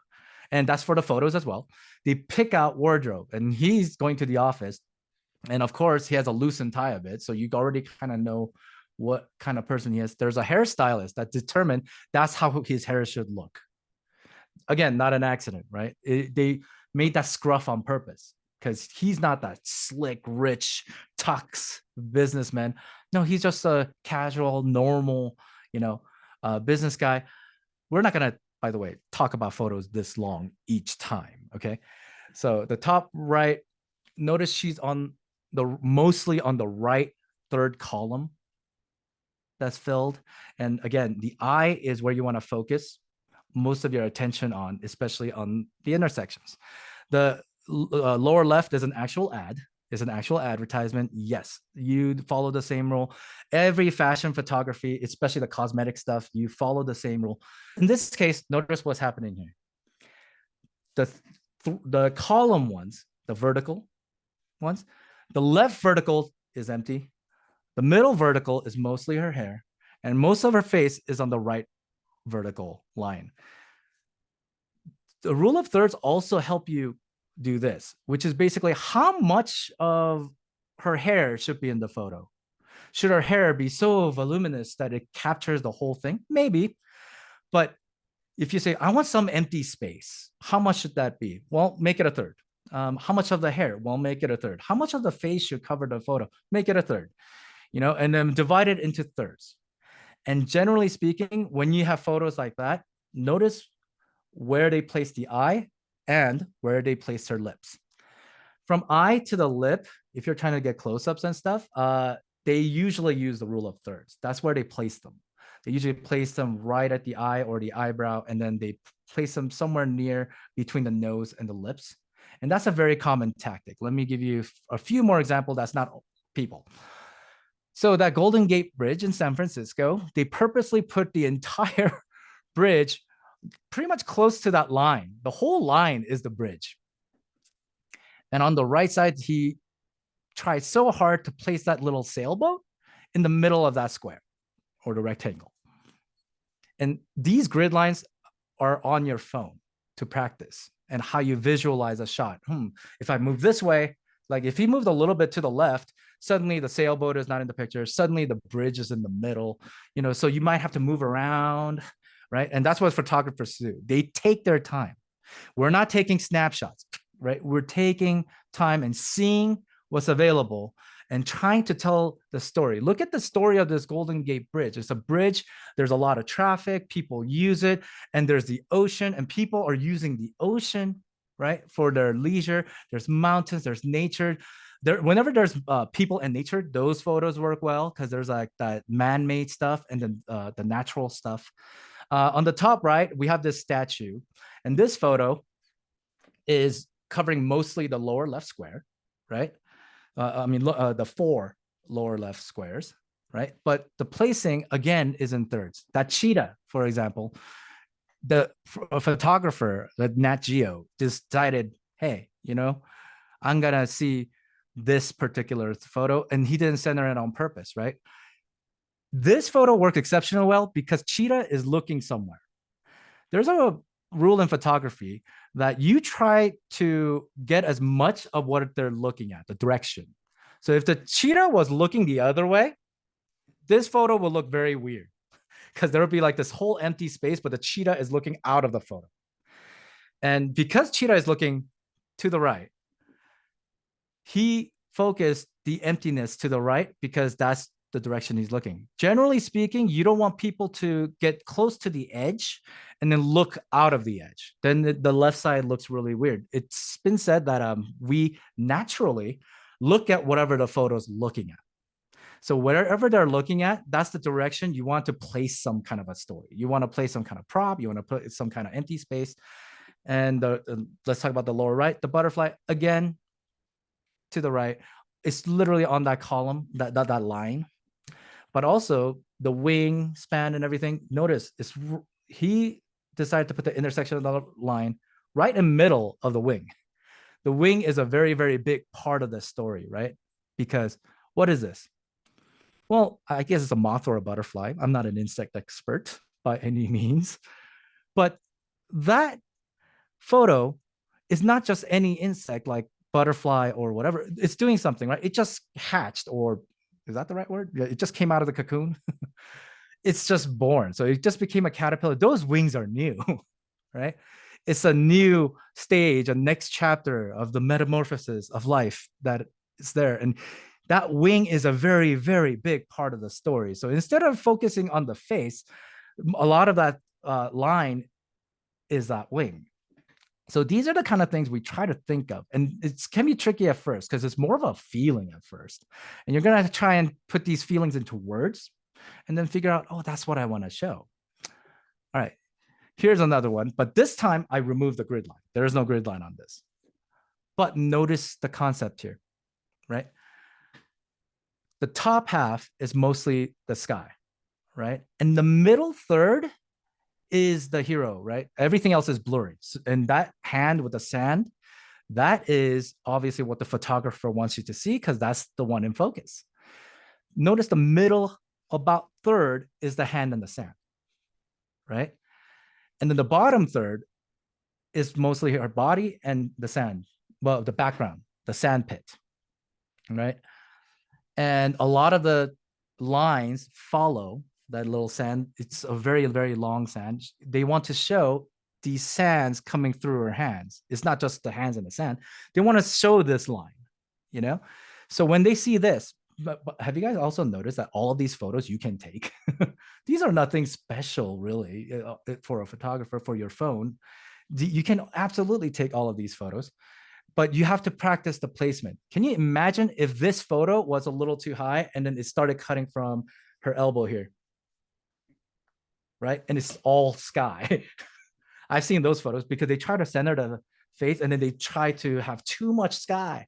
And that's for the photos as well. They pick out wardrobe, and he's going to the office. And of course, he has a loosened tie a bit. So you already kind of know what kind of person he is. There's a hairstylist that determined that's how his hair should look. Again, not an accident, right? They made that scruff on purpose because he's not that slick, rich, tux businessman. No, he's just a casual, normal, you know, business guy. We're not going to, by the way, talk about photos this long each time, okay? So the top right, notice she's on mostly on the right third column that's filled. And again, the eye is where you want to focus most of your attention on, especially on the intersections. The lower left is an actual ad, is an actual advertisement. Yes, you follow the same rule. Every fashion photography, especially the cosmetic stuff, you follow the same rule. In this case, notice what's happening here. The column ones, the vertical ones, the left vertical is empty. The middle vertical is mostly her hair, and most of her face is on the right vertical line. The rule of thirds also help you do this, which is basically how much of her hair should be in the photo. Should her hair be so voluminous that it captures the whole thing? Maybe. But if you say, I want some empty space, how much should that be? Well, make it a third. How much of the hair? Well, make it a third. How much of the face should cover the photo? Make it a third. And then divide it into thirds. And generally speaking, when you have photos like that, notice where they place the eye and where they place her lips. From eye to the lip, if you're trying to get close-ups and stuff, they usually use the rule of thirds. That's where they place them. They usually place them right at the eye or the eyebrow, and then they place them somewhere near between the nose and the lips. And that's a very common tactic. Let me give you a few more examples. That's not people. So that Golden Gate Bridge in San Francisco, they purposely put the entire bridge pretty much close to that line. The whole line is the bridge. And on the right side, he tried so hard to place that little sailboat in the middle of that square or the rectangle. And these grid lines are on your phone to practice and how you visualize a shot. If I move this way, like if he moved a little bit to the left, suddenly the sailboat is not in the picture. Suddenly the bridge is in the middle, so you might have to move around, right? And that's what photographers do. They take their time. We're not taking snapshots, right? We're taking time and seeing what's available and trying to tell the story. Look at the story of this Golden Gate Bridge. It's a bridge. There's a lot of traffic. People use it. And there's the ocean, and people are using the ocean, right, for their leisure. There's mountains. There's nature. Whenever there's people and nature, those photos work well because there's like that man-made stuff and then the natural stuff. On the top right, we have this statue. And this photo is covering mostly the lower left square, right? The 4 lower left squares, right? But the placing, again, is in thirds. That cheetah, for example, a photographer, the Nat Geo, decided, hey, I'm going to see this particular photo, and he didn't center it on purpose, right? This photo worked exceptionally well because cheetah is looking somewhere. There's a rule in photography that you try to get as much of what they're looking at, the direction. So if the cheetah was looking the other way, this photo will look very weird because there will be like this whole empty space, but the cheetah is looking out of the photo. And because cheetah is looking to the right, he focused the emptiness to the right because that's the direction he's looking. Generally speaking, you don't want people to get close to the edge and then look out of the edge. Then the left side looks really weird. It's been said that we naturally look at whatever the photo's looking at. So wherever they're looking at, that's the direction you want to place some kind of a story. You want to place some kind of prop. You want to put some kind of empty space. And let's talk about the lower right. The butterfly, again, to the right. It's literally on that column, that line. But also the wing span and everything. Notice he decided to put the intersection of the line right in the middle of the wing. The wing is a very, very big part of the story, right? Because what is this? Well, I guess it's a moth or a butterfly. I'm not an insect expert by any means. But that photo is not just any insect like butterfly or whatever. It's doing something, right? It just hatched, or is that the right word? Yeah, it just came out of the cocoon. It's just born. So it just became a caterpillar. Those wings are new, right? It's a new stage, a next chapter of the metamorphosis of life that is there. And that wing is a very, very big part of the story. So instead of focusing on the face, a lot of that line is that wing. So these are the kind of things we try to think of. And it can be tricky at first because it's more of a feeling at first. And you're going to try and put these feelings into words and then figure out, oh, that's what I want to show. All right. Here's another one, but this time I removed the grid line. There is no grid line on this. But notice the concept here, right? The top half is mostly the sky, right? And the middle third is the hero, right? Everything else is blurry. And that hand with the sand, that is obviously what the photographer wants you to see because that's the one in focus. Notice the middle, about third, is the hand and the sand, right? And then the bottom third is mostly her body and the sand, well, the background, the sand pit, right? And a lot of the lines follow that little sand. It's a very, very long sand. They want to show these sands coming through her hands. It's not just the hands and the sand. They want to show this line, you know? So when they see this, but have you guys also noticed that all of these photos you can take? These are nothing special really for a photographer for your phone. You can absolutely take all of these photos, but you have to practice the placement. Can you imagine if this photo was a little too high and then it started cutting from her elbow here, right? And it's all sky. I've seen those photos because they try to center the face and then they try to have too much sky.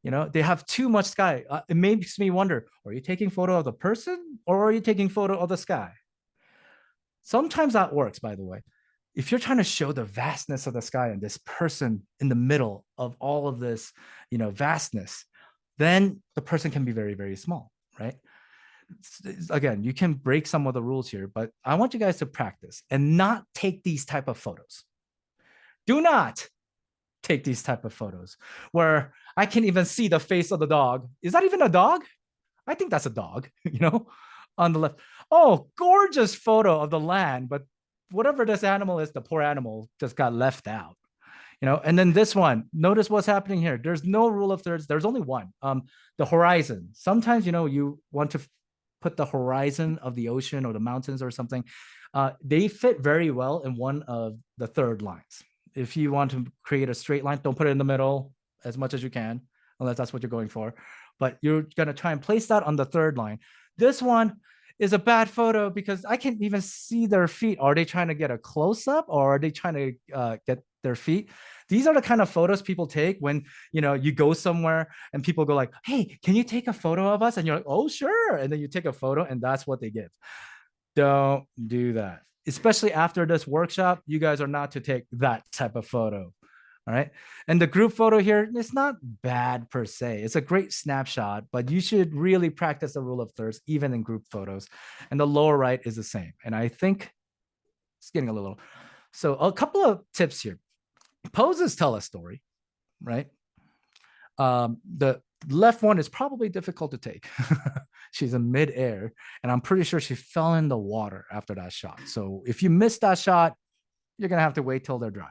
You know, they have too much sky. It makes me wonder, are you taking photo of the person or are you taking photo of the sky? Sometimes that works, by the way. If you're trying to show the vastness of the sky and this person in the middle of all of this, you know, vastness, then the person can be very, very small, right? Again, you can break some of the rules here, but I want you guys to practice and not take these type of photos. Do not take these type of photos where I can even see the face of the dog. Is that even a dog? I think that's a dog, you know, on the left. Oh, gorgeous photo of the land, but whatever this animal is, the poor animal just got left out, you know. And then this one, notice what's happening here. There's no rule of thirds. There's only one. The horizon. Sometimes, you know, you want to put the horizon of the ocean or the mountains or something. They fit very well in one of the third lines. If you want to create a straight line, don't put it in the middle as much as you can, unless that's what you're going for. But you're going to try and place that on the third line. This one is a bad photo because I can't even see their feet. Are they trying to get a close-up or are they trying to get their feet? These are the kind of photos people take when, you know, you go somewhere and people go like, hey, can you take a photo of us? And you're like, oh, sure. And then you take a photo and that's what they give. Don't do that. Especially after this workshop, you guys are not to take that type of photo. All right. And the group photo here, it's not bad per se. It's a great snapshot, but you should really practice the rule of thirds, even in group photos. And the lower right is the same. And I think it's getting a little. So a couple of tips here. Poses tell a story, right? The left one is probably difficult to take. She's in midair, and I'm pretty sure she fell in the water after that shot. So if you miss that shot, you're gonna have to wait till they're dry.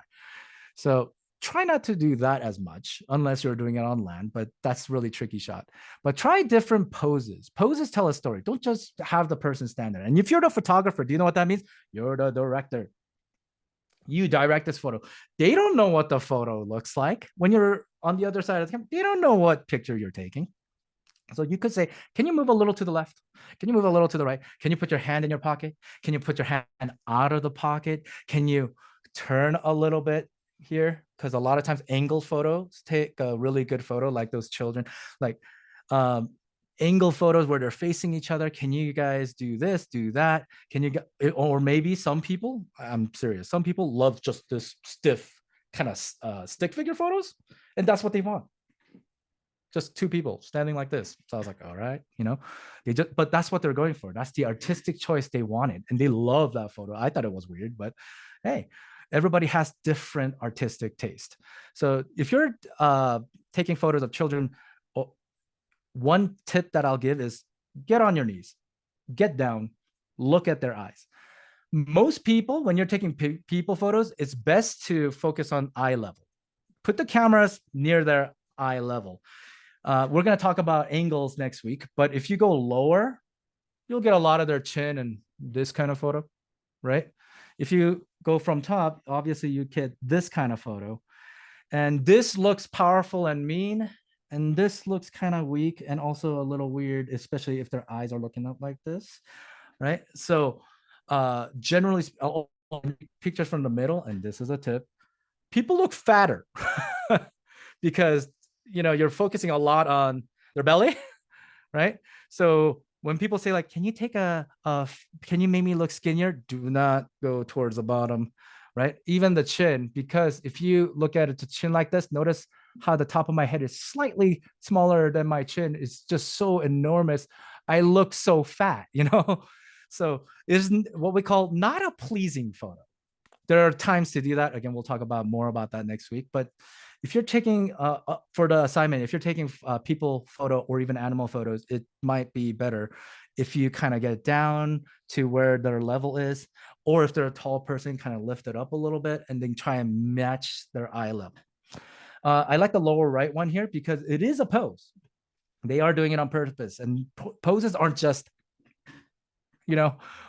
So try not to do that as much unless you're doing it on land, but that's really tricky shot. But try different poses. Poses tell a story. Don't just have the person stand there. And if you're the photographer, do you know what that means? You're the director. You direct this photo. They don't know what the photo looks like when you're on the other side of the camera. They don't know what picture you're taking. So you could say, can you move a little to the left? Can you move a little to the right? Can you put your hand in your pocket? Can you put your hand out of the pocket? Can you turn a little bit here? Because a lot of times angle photos take a really good photo, like those children, like angle photos where they're facing each other. Can you guys do this, do that? Can you, or maybe some people, I'm serious, some people love just this stiff kind of stick figure photos, and that's what they want. Just two people standing like this. So I was like, all right, you know, they just, but that's what they're going for. That's the artistic choice they wanted. And they love that photo. I thought it was weird, but hey, everybody has different artistic taste. So if you're taking photos of children, one tip that I'll give is get on your knees, get down, look at their eyes. Most people, when you're taking people photos, it's best to focus on eye level. Put the cameras near their eye level. We're going to talk about angles next week, but if you go lower, you'll get a lot of their chin and this kind of photo, right? If you go from top, obviously you get this kind of photo. And this looks powerful and mean, and this looks kind of weak and also a little weird, especially if their eyes are looking up like this, right? So generally, pictures from the middle, and this is a tip, people look fatter because you're focusing a lot on their belly, right? So when people say like, can you take can you make me look skinnier? Do not go towards the bottom, right? Even the chin, because if you look at it to chin like this, notice how the top of my head is slightly smaller than my chin. It's just so enormous. I look so fat, So isn't what we call not a pleasing photo. There are times to do that. Again, we'll talk about more about that next week. But if you're taking for the assignment, if you're taking people photo or even animal photos, it might be better if you kind of get down to where their level is, or if they're a tall person, kind of lift it up a little bit and then try and match their eye level. I like the lower right one here because it is a pose. They are doing it on purpose, and poses aren't just,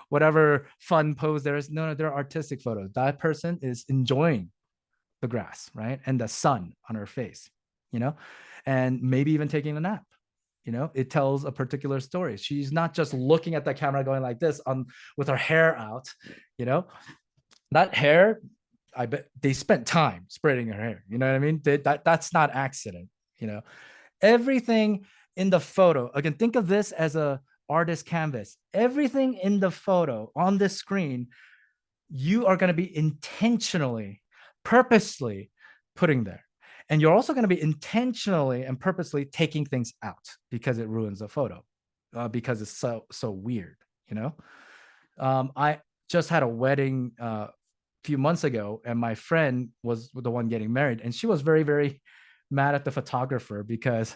whatever fun pose there is. No, they're artistic photos. That person is enjoying the grass, right? And the sun on her face, and maybe even taking a nap. It tells a particular story. She's not just looking at the camera going like this with her hair out, that hair, I bet they spent time spreading her hair. You know what I mean? That's not accident, everything in the photo. Again, think of this as a artist canvas. Everything in the photo on this screen, you are going to be intentionally, purposely putting there. And you're also going to be intentionally and purposely taking things out because it ruins the photo, because it's so weird, I just had a wedding a few months ago, and my friend was the one getting married, and she was very, very mad at the photographer because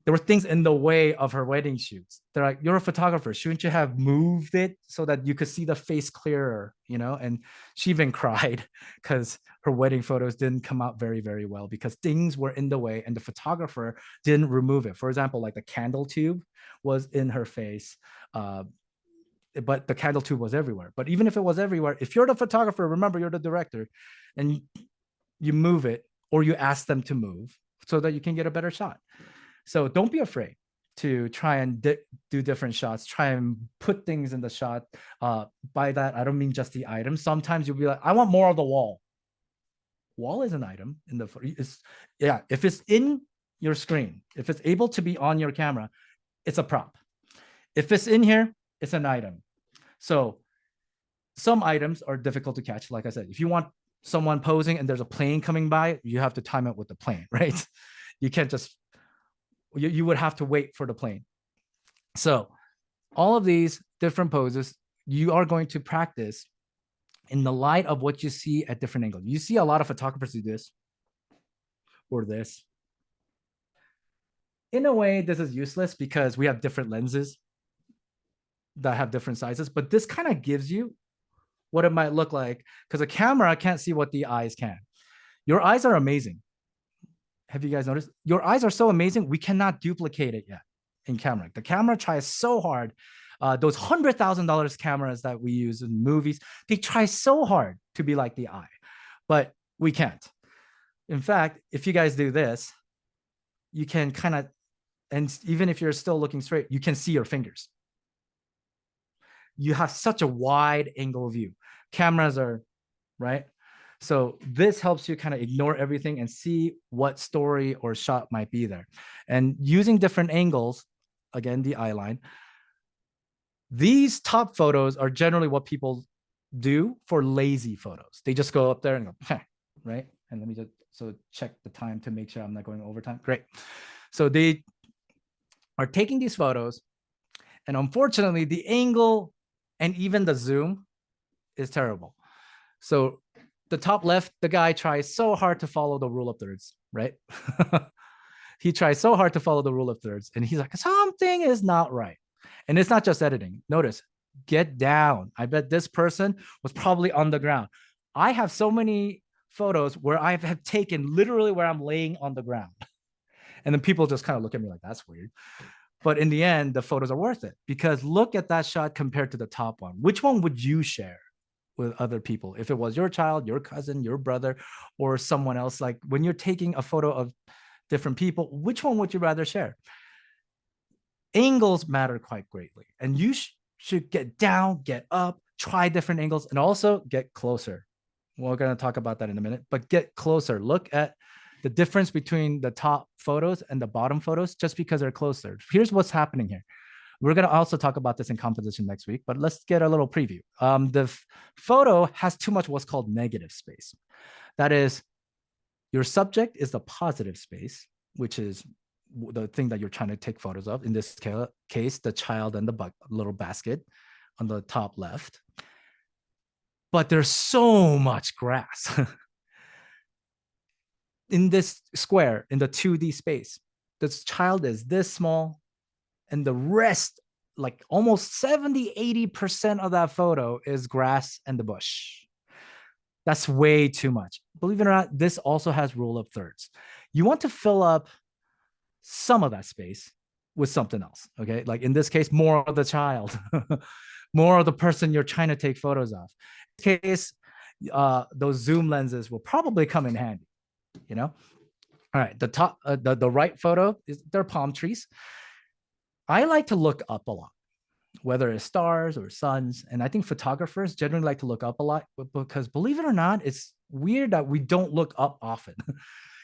there were things in the way of her wedding shoots. They're like, you're a photographer. Shouldn't you have moved it so that you could see the face clearer, And she even cried because her wedding photos didn't come out very, very well because things were in the way and the photographer didn't remove it. For example, like the candle tube was in her face, but the candle tube was everywhere. But even if it was everywhere, if you're the photographer, remember you're the director, and you move it or you ask them to move so that you can get a better shot. So don't be afraid to try and do different shots, try and put things in the shot. By that, I don't mean just the item. Sometimes you'll be like, I want more of the wall. Wall is an item in the, if it's in your screen, if it's able to be on your camera, it's a prop. If it's in here, it's an item. So some items are difficult to catch. Like I said, if you want someone posing and there's a plane coming by, you have to time it with the plane, right? You can't just, you would have to wait for the plane. So all of these different poses, you are going to practice in the light of what you see at different angles. You see a lot of photographers do this or this. In a way, this is useless because we have different lenses that have different sizes, but this kind of gives you what it might look like, because a camera can't see what the eyes can. Your eyes are amazing. Have you guys noticed? Your eyes are so amazing, we cannot duplicate it yet in camera. The camera tries so hard. Those $100,000 cameras that we use in movies, they try so hard to be like the eye, but we can't. In fact, if you guys do this, you can kind of, and even if you're still looking straight, you can see your fingers. You have such a wide angle view. Cameras are, right? So this helps you kind of ignore everything and see what story or shot might be there. And using different angles, again, the eye line, these top photos are generally what people do for lazy photos. They just go up there and go, hey, right? And let me just check the time to make sure I'm not going over time. Great. So they are taking these photos, and unfortunately, the angle and even the zoom is terrible. So the top left, the guy tries so hard to follow the rule of thirds, right? He tries so hard to follow the rule of thirds, and he's like, something is not right. And it's not just editing. Notice, get down. I bet this person was probably on the ground. I have so many photos where I have taken literally where I'm laying on the ground. And then people just kind of look at me like, that's weird. But in the end, the photos are worth it, because look at that shot compared to the top one. Which one would you share with other people? If it was your child, your cousin, your brother, or someone else, like when you're taking a photo of different people, which one would you rather share? Angles matter quite greatly. And you should get down, get up, try different angles, and also get closer. We're going to talk about that in a minute, but get closer. Look at the difference between the top photos and the bottom photos just because they're closer. Here's what's happening here. We're going to also talk about this in composition next week, but let's get a little preview. The photo has too much what's called negative space. That is, your subject is the positive space, which is the thing that you're trying to take photos of. In this case, the child and the little basket on the top left. But there's so much grass in this square, in the 2D space. This child is this small, and the rest, like almost 70-80% of that photo is grass and the bush. That's way too much. Believe it or not, this also has rule of thirds. You want to fill up some of that space with something else, okay? Like in this case, more of the child, more of the person you're trying to take photos of. In this case, those zoom lenses will probably come in handy, you know? All right, the top, the right photo is they're palm trees. I like to look up a lot, whether it's stars or suns. And I think photographers generally like to look up a lot because, believe it or not, it's weird that we don't look up often.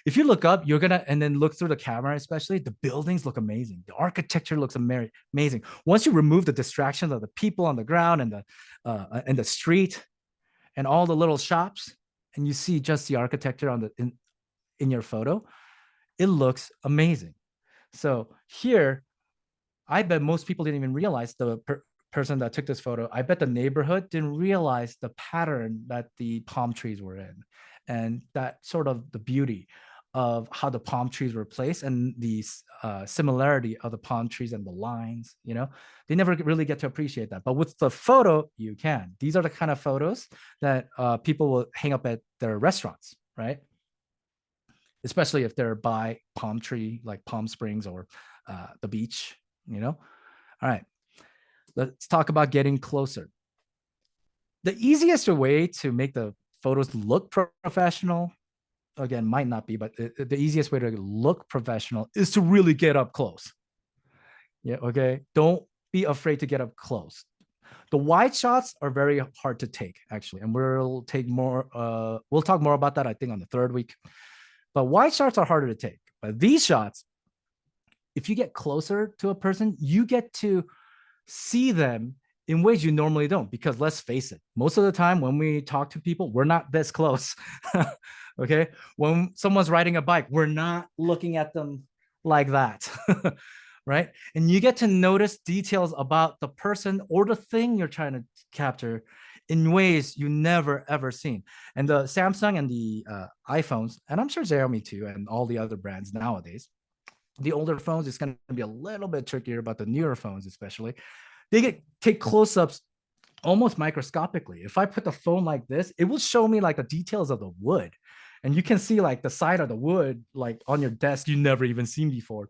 If you look up, and then look through the camera, especially, the buildings look amazing. The architecture looks amazing. Once you remove the distractions of the people on the ground and the street and all the little shops, and you see just the architecture in your photo, it looks amazing. So here, I bet most people didn't even realize the person that took this photo. I bet the neighborhood didn't realize the pattern that the palm trees were in, and that sort of the beauty of how the palm trees were placed and the similarity of the palm trees and the lines. You know, they never really get to appreciate that. But with the photo, you can. These are the kind of photos that people will hang up at their restaurants, right? Especially if they're by palm tree, like Palm Springs or the beach. You know, all right, let's talk about getting closer. The easiest way to make the photos look professional, again, might not be, but the easiest way to look professional is to really get up close. Yeah, okay. Don't be afraid to get up close. The wide shots are very hard to take, actually, and we'll talk more about that, I think, on the third week. But wide shots are harder to take. But these shots, if you get closer to a person, you get to see them in ways you normally don't, because let's face it, most of the time when we talk to people, we're not this close. Okay. When someone's riding a bike, we're not looking at them like that. Right. And you get to notice details about the person or the thing you're trying to capture in ways you never ever seen. And the Samsung and the iPhones, and I'm sure Xiaomi too, and all the other brands nowadays, the older phones, it's going to be a little bit trickier, but the newer phones especially, they take close-ups almost microscopically. If I put the phone like this, it will show me like the details of the wood. And you can see like the side of the wood, like on your desk, you never even seen before.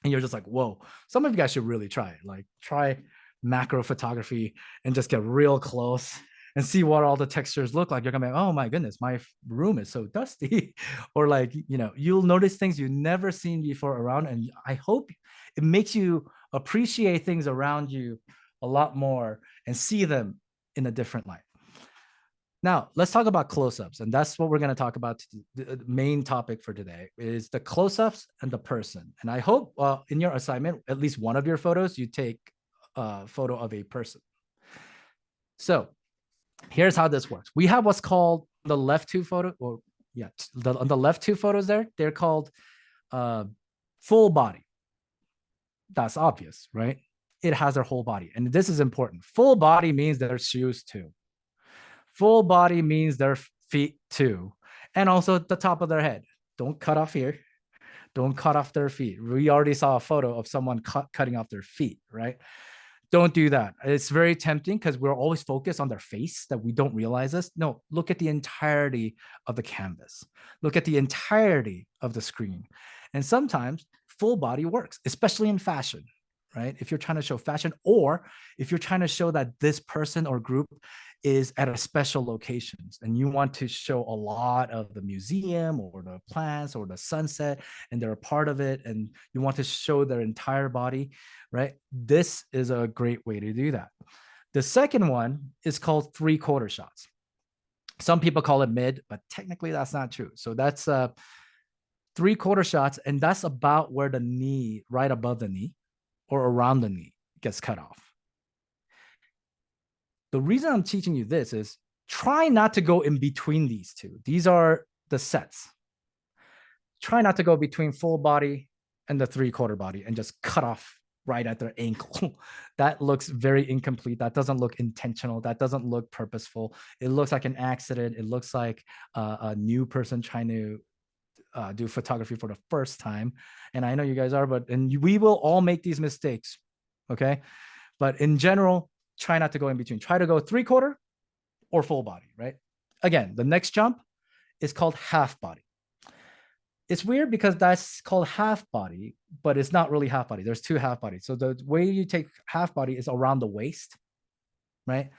And you're just like, whoa, some of you guys should really try it. Like try macro photography and just get real close and see what all the textures look like. You're gonna be, oh my goodness, my room is so dusty. Or like, you know, you'll notice things you've never seen before around. And I hope it makes you appreciate things around you a lot more and see them in a different light. Now, let's talk about close-ups. And that's what we're gonna talk about. The main topic for today is the close-ups and the person. And I hope in your assignment, at least one of your photos, you take a photo of a person. So here's how this works. We have what's called the left two photo, or yeah, on the left two photos there, they're called full body. That's obvious, right? It has their whole body. And this is important. Full body means their shoes too. Full body means their feet too. And also the top of their head. Don't cut off here. Don't cut off their feet. We already saw a photo of someone cutting off their feet, right? Don't do that. It's very tempting because we're always focused on their face that we don't realize this. No, look at the entirety of the canvas. Look at the entirety of the screen. And sometimes full body works, especially in fashion, right? If you're trying to show fashion, or if you're trying to show that this person or group is at a special locations and you want to show a lot of the museum or the plants or the sunset and they're a part of it and you want to show their entire body, right? This is a great way to do that. The second one is called 3/4 shots. Some people call it mid, but technically that's not true. So that's 3/4 shots, and that's about where the knee, right above the knee or around the knee, gets cut off. The reason I'm teaching you this is try not to go in between these two. These are the sets. Try not to go between full body and the 3/4 body and just cut off right at their ankle. That looks very incomplete. That doesn't look intentional. That doesn't look purposeful. It looks like an accident. It looks like a new person trying to do photography for the first time. And I know you guys are, and we will all make these mistakes. Okay. But in general, try not to go in between. Try to go 3/4 or full body, right? Again, the next jump is called half body. It's weird because that's called half body, but it's not really half body. There's two half bodies. So the way you take half body is around the waist, right?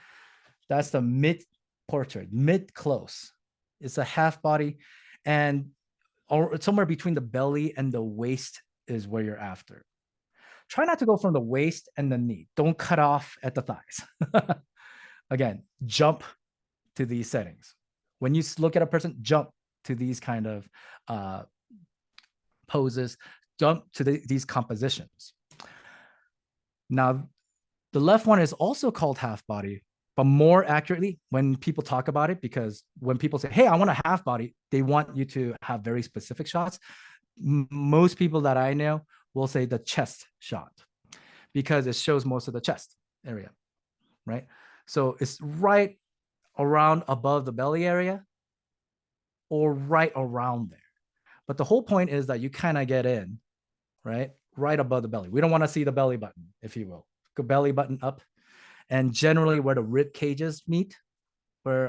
That's the mid portrait, mid close. It's a half body, and or somewhere between the belly and the waist is where you're after. Try not to go from the waist and the knee. Don't cut off at the thighs. Again, jump to these settings. When you look at a person, jump to these kind of poses, jump to these compositions. Now, the left one is also called half body, but more accurately when people talk about it, because when people say, hey, I want a half body, they want you to have very specific shots. Most people that I know will say the chest shot because it shows most of the chest area, right? So it's right around above the belly area or right around there. But the whole point is that you kind of get in, right above the belly. We don't want to see the belly button, if you will. Go belly button up. And generally where the rib cages meet, where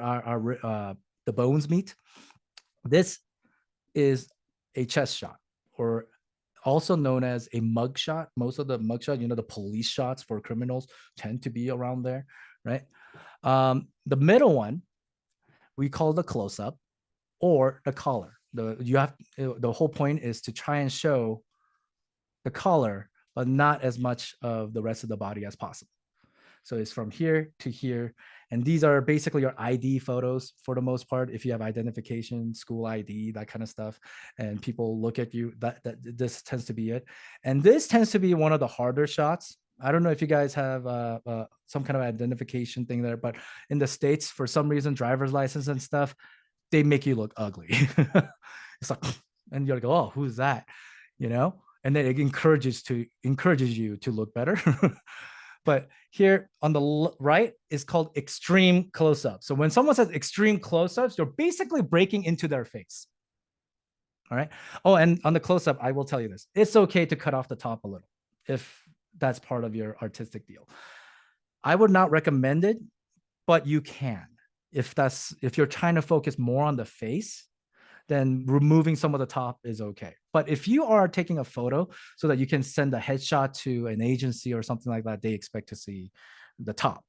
the bones meet, this is a chest shot, or also known as a mug shot. Most of the mug shot, the police shots for criminals tend to be around there, right? The middle one, we call the close-up or the collar. The whole point is to try and show the collar, but not as much of the rest of the body as possible. So it's from here to here. And these are basically your ID photos for the most part. If you have identification, school ID, that kind of stuff, and people look at you, this tends to be it. And this tends to be one of the harder shots. I don't know if you guys have some kind of identification thing there, but in the States, for some reason, driver's license and stuff, they make you look ugly. It's like, and you're like, oh, who's that? And then it encourages you to look better. But here on the right is called extreme close-up. So when someone says extreme close-ups, you're basically breaking into their face. All right. Oh, and on the close-up, I will tell you this. It's okay to cut off the top a little if that's part of your artistic deal. I would not recommend it, but you can. If you're trying to focus more on the face, then removing some of the top is okay. But if you are taking a photo so that you can send a headshot to an agency or something like that, they expect to see the top.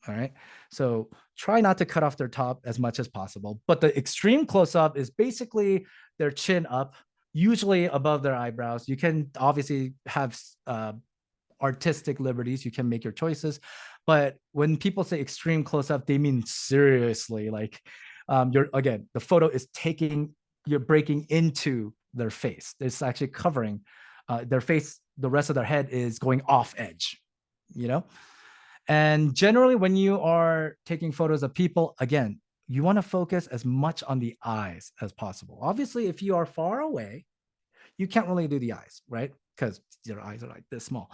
All right. So try not to cut off their top as much as possible. But the extreme close-up is basically their chin up, usually above their eyebrows. You can obviously have artistic liberties. You can make your choices. But when people say extreme close-up, they mean seriously. Like the photo is you're breaking into their face. It's actually covering their face. The rest of their head is going off edge, And generally when you are taking photos of people, again, you want to focus as much on the eyes as possible. Obviously, if you are far away, you can't really do the eyes, right? Because your eyes are like this small.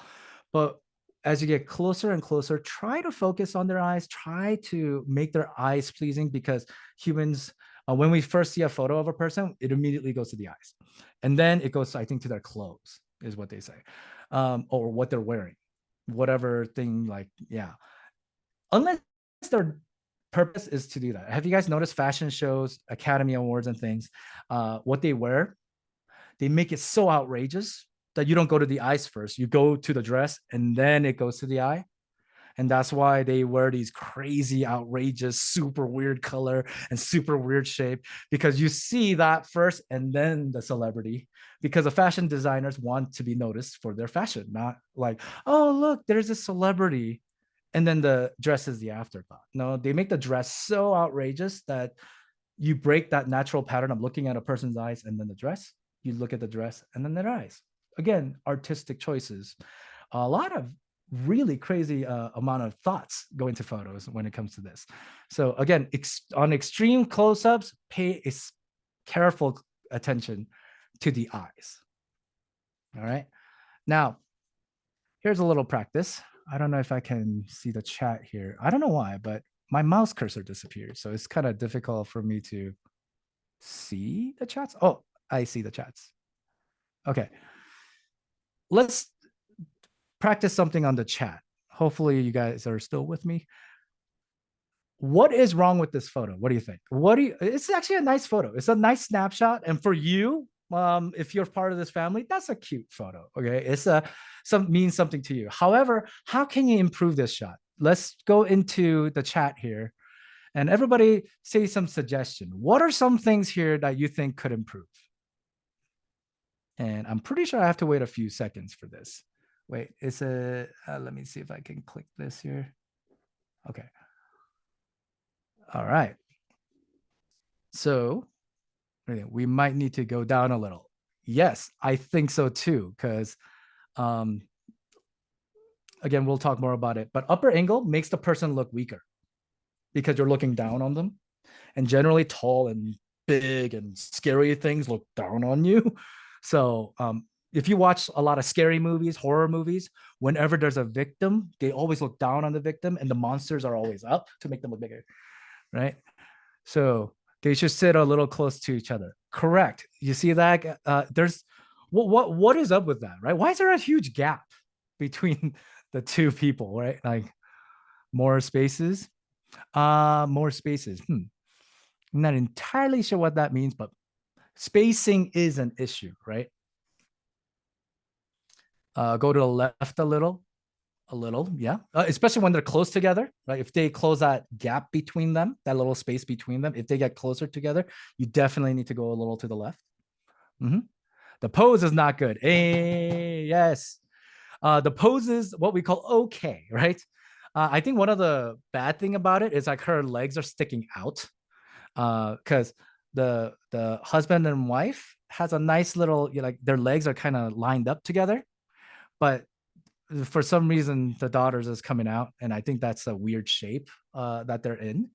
But as you get closer and closer, try to focus on their eyes. Try to make their eyes pleasing, because humans, when we first see a photo of a person, it immediately goes to the eyes. And then it goes, I think, to their clothes is what they say, or what they're wearing, whatever thing, unless their purpose is to do that. Have you guys noticed fashion shows, Academy Awards and things, what they wear? They make it so outrageous that you don't go to the eyes first. You go to the dress and then it goes to the eye. And that's why they wear these crazy, outrageous, super weird color and super weird shape, because you see that first and then the celebrity, because the fashion designers want to be noticed for their fashion, not like, oh, look, there's a celebrity and then the dress is the afterthought. No, they make the dress so outrageous that you break that natural pattern of looking at a person's eyes and then the dress. You look at the dress and then their eyes. Again, artistic choices. A lot of really crazy amount of thoughts go into photos when it comes to this. So again, on extreme close-ups, pay careful attention to the eyes. All right. Now, here's a little practice. I don't know if I can see the chat here. I don't know why, but my mouse cursor disappeared. So it's kind of difficult for me to see the chats. Oh, I see the chats. Okay. Let's practice something on the chat. Hopefully you guys are still with me. What is wrong with this photo? What do you think? It's actually a nice photo. It's a nice snapshot. And for you, if you're part of this family, that's a cute photo. Okay. It's means something to you. However, how can you improve this shot? Let's go into the chat here and everybody say some suggestion. What are some things here that you think could improve? And I'm pretty sure I have to wait a few seconds for this. Wait, let me see if I can click this here. Okay. All right. So we might need to go down a little. Yes, I think so too, because again, we'll talk more about it, but upper angle makes the person look weaker because you're looking down on them. And generally tall and big and scary things look down on you. So if you watch a lot of scary movies, horror movies, whenever there's a victim, they always look down on the victim and the monsters are always up to make them look bigger, right? So they should sit a little close to each other. Correct. You see that? There's what is up with that, right? Why is there a huge gap between the two people, right? Like more spaces, more spaces. I'm not entirely sure what that means, but spacing is an issue, right? Go to the left a little, yeah. Especially when they're close together, right? If they close that gap between them, that little space between them, if they get closer together, you definitely need to go a little to the left. The pose is not good. Hey, yes. The pose is what we call okay, right? I think one of the bad thing about it is like her legs are sticking out because the husband and wife has a nice little, like their legs are kind of lined up together, but for some reason the daughter's is coming out, and I think that's a weird shape that they're in,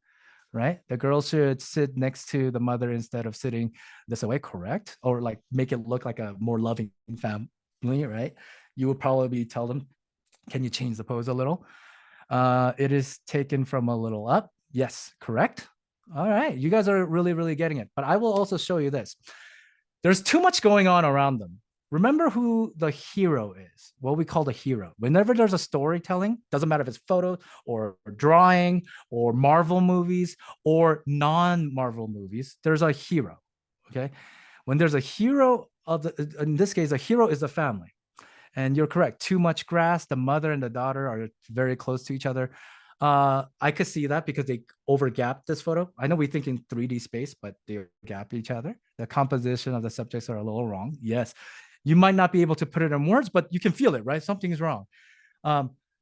right? The girl should sit next to the mother instead of sitting this way, correct? Or like make it look like a more loving family, right? You would probably tell them, can you change the pose a little? It is taken from a little up. Yes, correct. All right, you guys are really, really getting it. But I will also show you this. There's too much going on around them. Remember who the hero is, what we call the hero. Whenever there's a storytelling, doesn't matter if it's photo or drawing or Marvel movies or non-Marvel movies, there's a hero, okay? When there's a hero in this case, a hero is a family. And you're correct, too much grass, the mother and the daughter are very close to each other. I could see that because they overgap this photo. I know we think in 3D space, but they gap each other. The composition of the subjects are a little wrong. Yes, you might not be able to put it in words, but you can feel it, right? Something is wrong.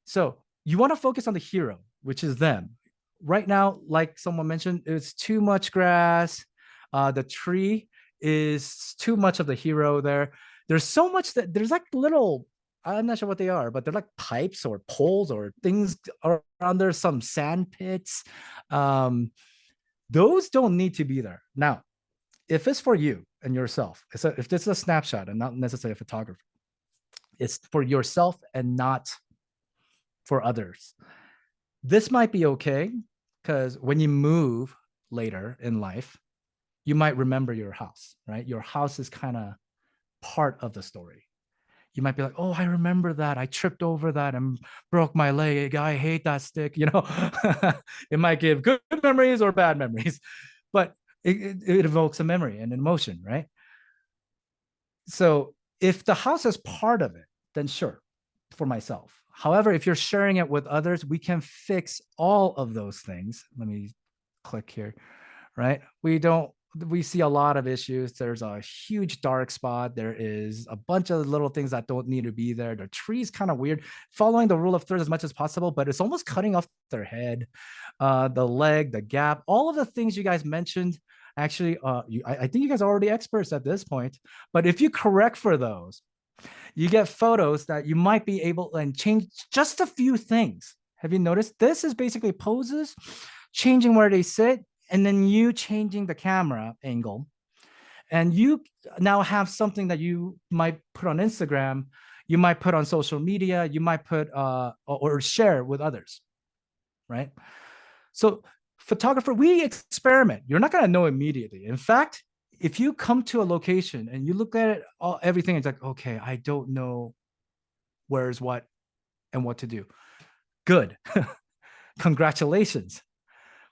So you want to focus on the hero, which is them. Right now, like someone mentioned, it's too much grass. The tree is too much of the hero there. There's so much that there's like little, I'm not sure what they are, but they're like pipes or poles or things around there, some sand pits. Those don't need to be there. Now, if it's for you and yourself, if this is a snapshot and not necessarily a photographer, it's for yourself and not for others. This might be okay because when you move later in life, you might remember your house, right? Your house is kind of part of the story. You might be like, oh, I remember that. I tripped over that and broke my leg. I hate that stick. You know, it might give good memories or bad memories, but it evokes a memory and an emotion, right? So if the house is part of it, then sure, for myself. However, if you're sharing it with others, we can fix all of those things. Let me click here, right? We don't we see a lot of issues. There's a huge dark spot. There is a bunch of little things that don't need to be there. The tree's kind of weird, following the rule of thirds as much as possible, but it's almost cutting off their head, the leg, the gap, all of the things you guys mentioned. Actually, I think you guys are already experts at this point, but if you correct for those, you get photos that you might be able and change just a few things. Have you noticed? This is basically poses, changing where they sit, and then you changing the camera angle. And you now have something that you might put on Instagram, you might put on social media, you might put or share with others, right? So photographer, we experiment. You're not going to know immediately. In fact, if you come to a location and you look at it, everything, it's like, okay, I don't know where's what and what to do. Good. Congratulations.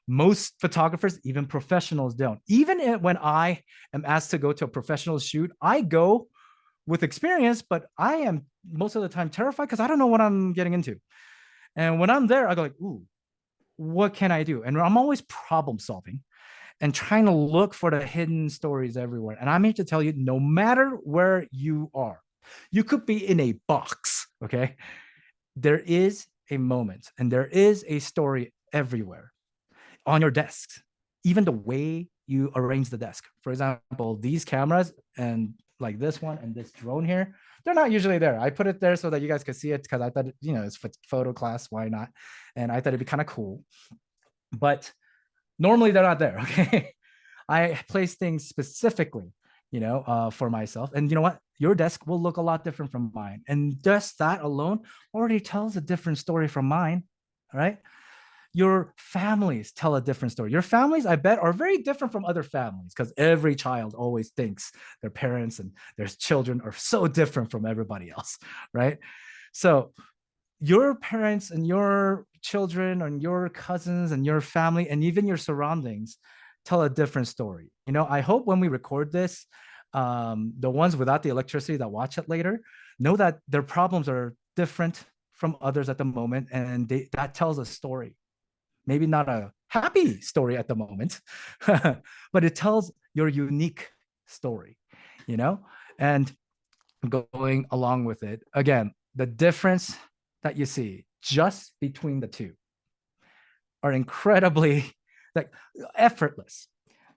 Most photographers, even professionals, don't. Even when I am asked to go to a professional shoot, I go with experience, but I am most of the time terrified because I don't know what I'm getting into. And when I'm there, I go like, ooh, what can I do? And I'm always problem solving and trying to look for the hidden stories everywhere. And I'm here to tell you, no matter where you are, you could be in a box, okay? There is a moment and there is a story everywhere on your desks, even the way you arrange the desk. For example, these cameras and like this one and this drone here, they're not usually there. I put it there so that you guys could see it because I thought, it's photo class, why not? And I thought it'd be kind of cool. But normally they're not there, okay? I place things specifically, for myself. And you know what? Your desk will look a lot different from mine. And just that alone already tells a different story from mine, all right? Your families tell a different story. Your families, I bet, are very different from other families because every child always thinks their parents and their children are so different from everybody else, right? So your parents and your children and your cousins and your family and even your surroundings tell a different story. I hope when we record this, the ones without the electricity that watch it later know that their problems are different from others at the moment, and that tells a story. Maybe not a happy story at the moment, but it tells your unique story, and going along with it, again, the difference that you see just between the two are incredibly effortless.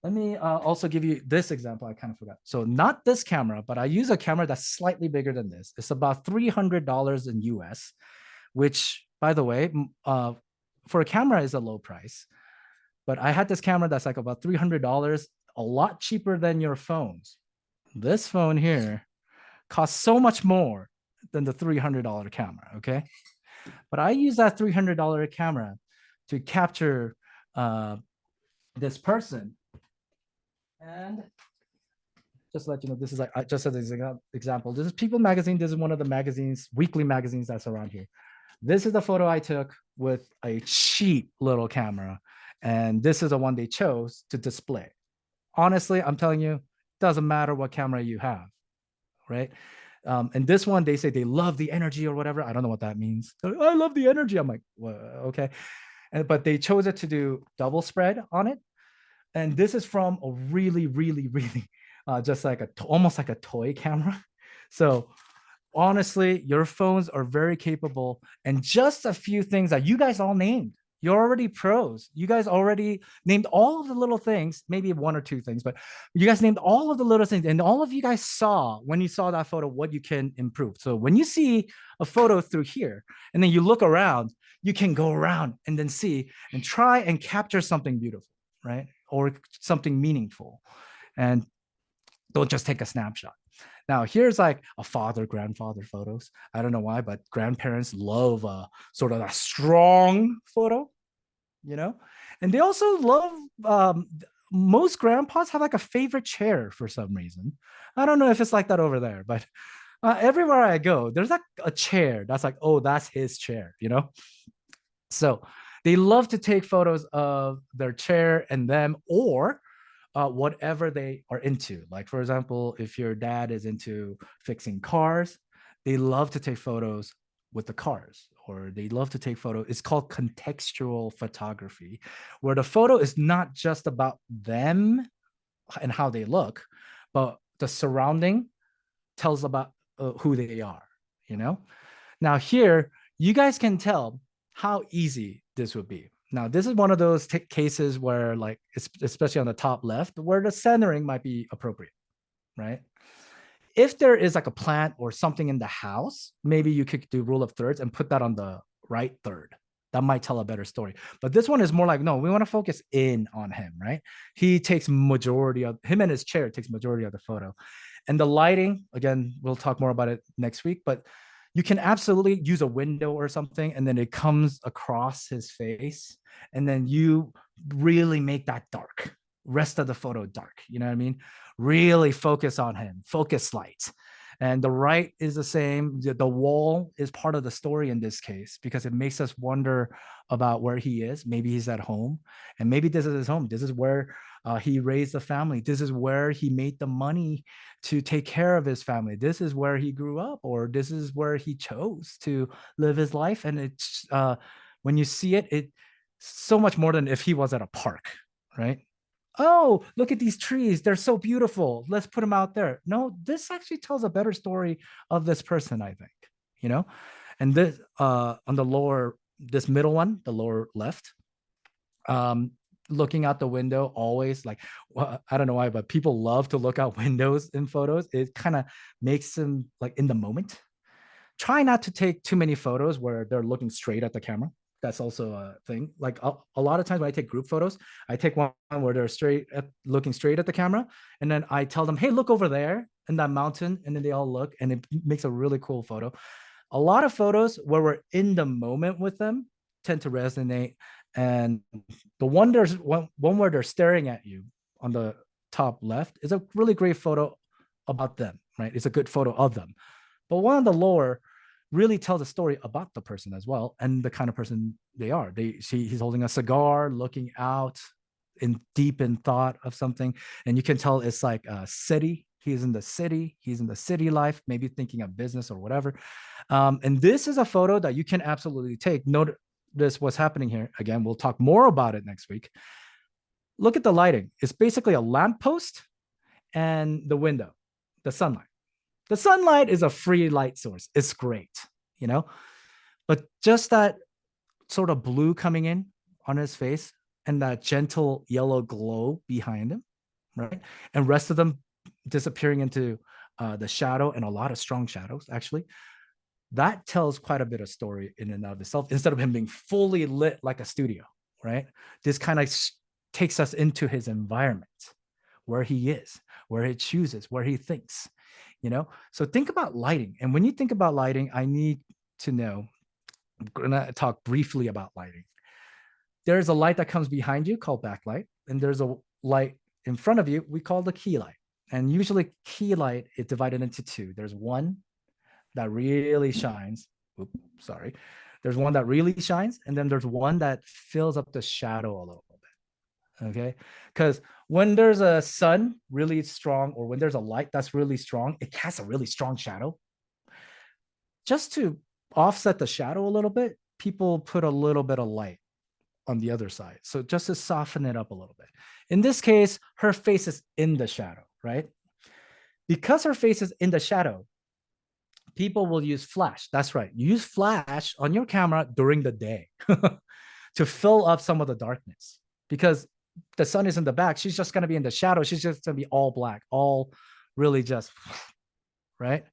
Let me also give you this example. I kind of forgot. So not this camera, but I use a camera that's slightly bigger than this. It's about $300 in US, which, by the way, for a camera is a low price. But I had this camera that's like about $300, a lot cheaper than your phones. This phone here costs so much more than the $300 camera, okay? But I use that $300 camera to capture this person. And just to let you know, this is like, just as an example, this is People Magazine. This is one of the magazines, weekly magazines that's around here. This is the photo I took with a cheap little camera. And this is the one they chose to display. Honestly, I'm telling you, doesn't matter what camera you have, right? And this one, they say they love the energy or whatever. I don't know what that means. I love the energy. I'm like, well, okay. But they chose it to do double spread on it. And this is from a really, really, really, just like almost like a toy camera. So honestly, your phones are very capable. And just a few things that you guys all named. You're already pros. You guys already named all of the little things, maybe one or two things, but you guys named all of the little things. And all of you guys saw, when you saw that photo, what you can improve. So when you see a photo through here, and then you look around, you can go around and then see and try and capture something beautiful, right? Or something meaningful. And don't just take a snapshot. Now, here's like a father, grandfather photos. I don't know why, but grandparents love sort of a strong photo, and they also love, most grandpas have like a favorite chair for some reason. I don't know if it's like that over there, but everywhere I go, there's like a chair that's like, oh, that's his chair, So they love to take photos of their chair and them, or whatever they are into. Like, for example, if your dad is into fixing cars, they love to take photos with the cars, or they love to take photos. It's called contextual photography, where the photo is not just about them and how they look, but the surrounding tells about who they are, you know? Now here, you guys can tell how easy this would be. Now, this is one of those cases where, like, especially on the top left, where the centering might be appropriate, right? If there is like a plant or something in the house, maybe you could do rule of thirds and put that on the right third. That might tell a better story. But this one is more like, no, we want to focus in on him, right? He takes majority of, him and his chair takes majority of the photo. And the lighting, again, we'll talk more about it next week, but you can absolutely use a window or something, and then it comes across his face, and then you really make that dark, rest of the photo dark, you know what I mean? Really focus on him, focus light. And the right is the same. The wall is part of the story in this case, because it makes us wonder about where he is. Maybe he's at home, and maybe this is his home. This is where he raised a family. This is where he made the money to take care of his family. This is where he grew up, or this is where he chose to live his life. And it's when you see it, it's so much more than if he was at a park, right? Oh, look at these trees. They're so beautiful. Let's put them out there. No, this actually tells a better story of this person, I think, you know? And this on the lower, this middle one, the lower left, looking out the window, always like, well, I don't know why, but people love to look out windows in photos. It kind of makes them like in the moment. Try not to take too many photos where they're looking straight at the camera. That's also a thing. Like a lot of times when I take group photos, I take one where they're looking straight at the camera. And then I tell them, hey, look over there in that mountain. And then they all look, and it makes a really cool photo. A lot of photos where we're in the moment with them tend to resonate. And the one where they're staring at you on the top left is a really great photo about them, right? It's a good photo of them. But one on the lower really tells a story about the person as well, and the kind of person they are. He's holding a cigar, looking out in deep in thought of something, and you can tell it's like a city. He's in the city life, maybe thinking of business or whatever. And this is a photo that you can absolutely take. Notice what's happening here. Again, we'll talk more about it next week. Look at the lighting. It's basically a lamppost and the window, the sunlight. The sunlight is a free light source. It's great, you know, but just that sort of blue coming in on his face and that gentle yellow glow behind him, right? And rest of them disappearing into the shadow, and a lot of strong shadows, actually. That tells quite a bit of story in and of itself, instead of him being fully lit like a studio, right? This kind of takes us into his environment, where he is, where he chooses, where he thinks, you know? So think about lighting. And when you think about lighting, I need to know, I'm gonna talk briefly about lighting. There's a light that comes behind you called backlight, and there's a light in front of you we call the key light. And usually key light is divided into two. There's one that really shines. Oops, sorry. There's one that really shines, and then there's one that fills up the shadow a little bit. Okay, because when there's a sun really strong, or when there's a light that's really strong, it casts a really strong shadow. Just to offset the shadow a little bit, people put a little bit of light on the other side, so just to soften it up a little bit. In this case, her face is in the shadow, right? Because her face is in the shadow, people will use flash. That's right, use flash on your camera during the day to fill up some of the darkness, because the sun is in the back. She's just going to be in the shadow. She's just going to be all black, all really just, right?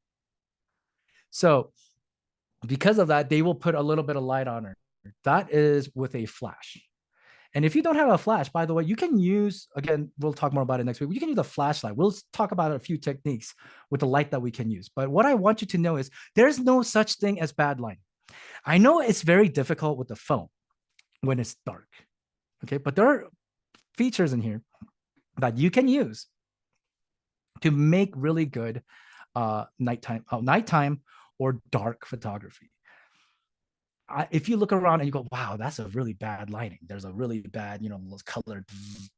So because of that, they will put a little bit of light on her. That is with a flash. And if you don't have a flash, by the way, you can use, again, we'll talk more about it next week. You can use a flashlight. We'll talk about a few techniques with the light that we can use. But what I want you to know is there's no such thing as bad lighting. I know it's very difficult with the phone when it's dark, okay? But there are features in here that you can use to make really good nighttime or dark photography. If you look around and you go, wow, that's a really bad lighting. There's a really bad, those colored,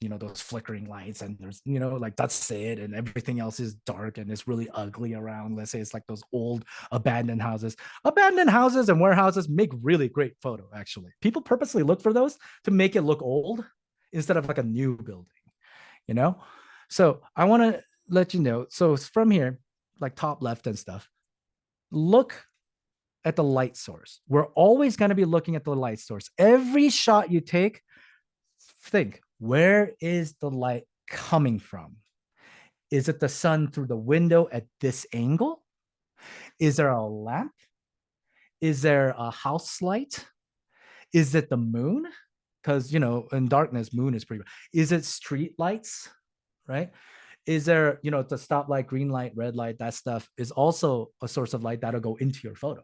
those flickering lights, and there's, like that's it, and everything else is dark and it's really ugly around. Let's say it's like those old abandoned houses. Abandoned houses and warehouses make really great photo, actually. People purposely look for those to make it look old instead of like a new building, So I want to let you know. So from here, like top left and stuff, look at the light source. We're always going to be looking at the light source. Every shot you take, think, where is the light coming from? Is it the sun through the window at this angle? Is there a lamp? Is there a house light? Is it the moon? Because, in darkness, moon is pretty. Is it street lights, right? Is there, the stoplight, green light, red light, that stuff is also a source of light that'll go into your photo.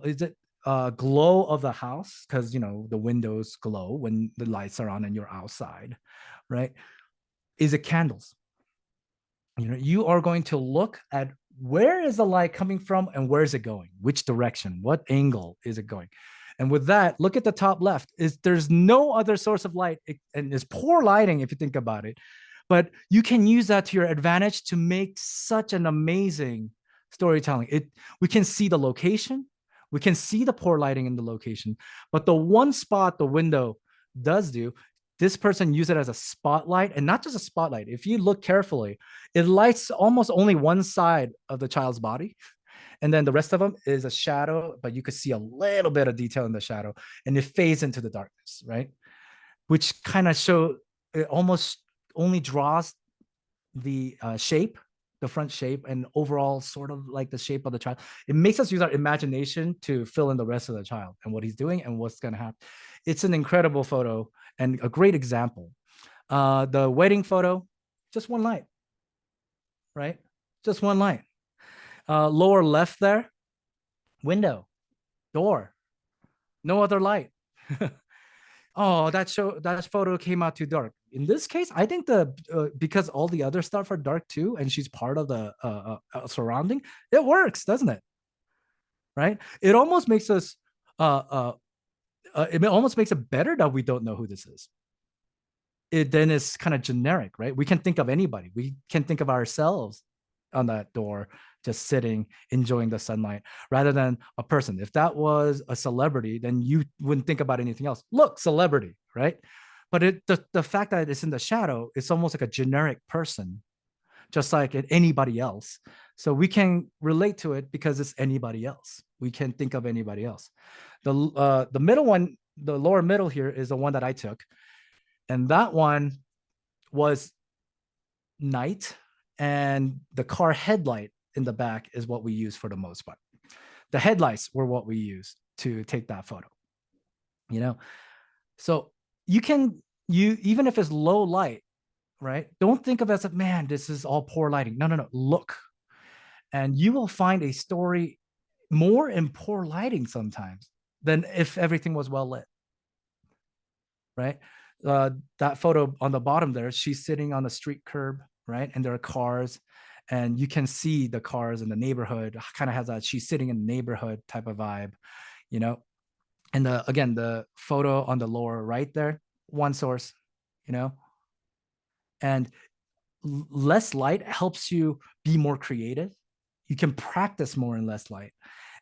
Is it glow of the house? Because, the windows glow when the lights are on and you're outside, right? Is it candles? You are going to look at where is the light coming from and where is it going? Which direction? What angle is it going? And with that, look at the top left. There's no other source of light, and it's poor lighting if you think about it. But you can use that to your advantage to make such an amazing storytelling. We can see the location, we can see the poor lighting in the location, but the one spot the window does do, this person used it as a spotlight, and not just a spotlight. If you look carefully, it lights almost only one side of the child's body. And then the rest of them is a shadow, but you could see a little bit of detail in the shadow, and it fades into the darkness, right? Which kind of it almost only draws the shape, the front shape, and overall sort of like the shape of the child. It makes us use our imagination to fill in the rest of the child and what he's doing and what's going to happen. It's an incredible photo and a great example. The wedding photo, just one light, right? Just one light. Lower left there, window, door, no other light. Oh, that photo came out too dark. In this case, I think because all the other stuff are dark too, and she's part of the surrounding, it works, doesn't it? Right? It almost makes us it almost makes it better that we don't know who this is. It then is kind of generic, right? We can think of anybody. We can think of ourselves on that door, just sitting, enjoying the sunlight, rather than a person. If that was a celebrity, then you wouldn't think about anything else. Look, celebrity, right? But the fact that it's in the shadow, it's almost like a generic person, just like anybody else. So we can relate to it because it's anybody else. We can think of anybody else. The middle one, the lower middle here, is the one that I took. And that one was night, and the car headlight in the back is what we use for the most part. The headlights were what we used to take that photo. So even if it's low light, right? Don't think of it as, man, this is all poor lighting. No. Look, and you will find a story more in poor lighting sometimes than if everything was well lit, right? That photo on the bottom there, she's sitting on the street curb, right? And there are cars, and you can see the cars in the neighborhood. Kind of has that she's sitting in the neighborhood type of vibe, And again, the photo on the lower right there, one source, and less light helps you be more creative. You can practice more in less light,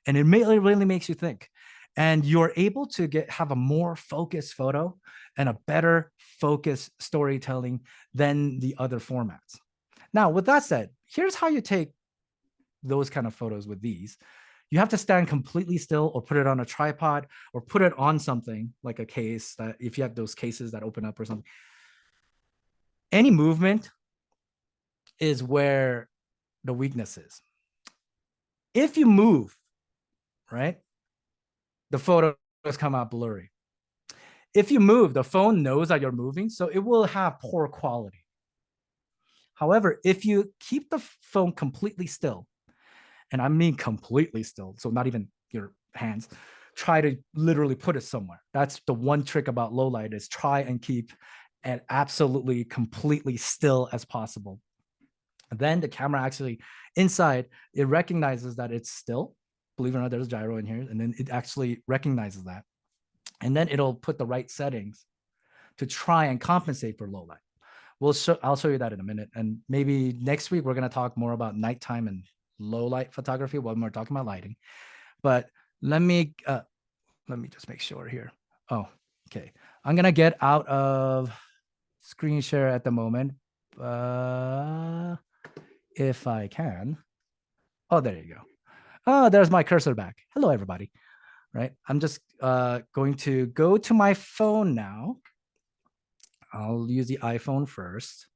and it really makes you think. And you're able to have a more focused photo and a better focused storytelling than the other formats. Now, with that said, here's how you take those kind of photos with these. You have to stand completely still, or put it on a tripod, or put it on something like a case, that if you have those cases that open up or something. Any movement is where the weakness is. If you move, right, the photos come out blurry. If you move, the phone knows that you're moving, so it will have poor quality. However, if you keep the phone completely still, and I mean completely still, so not even your hands, try to literally put it somewhere. That's the one trick about low light, is try and keep it absolutely completely still as possible. Then the camera actually inside, it recognizes that it's still. Believe it or not, there's gyro in here, and then it actually recognizes that. And then it'll put the right settings to try and compensate for low light. I'll show you that in a minute. And maybe next week, we're going to talk more about nighttime and low light photography when we're talking about lighting. But let me just make sure here. Oh, okay. I'm going to get out of screen share at the moment. If I can. Oh, there you go. Oh, there's my cursor back. Hello, everybody. Right. I'm just going to go to my phone now. I'll use the iPhone first.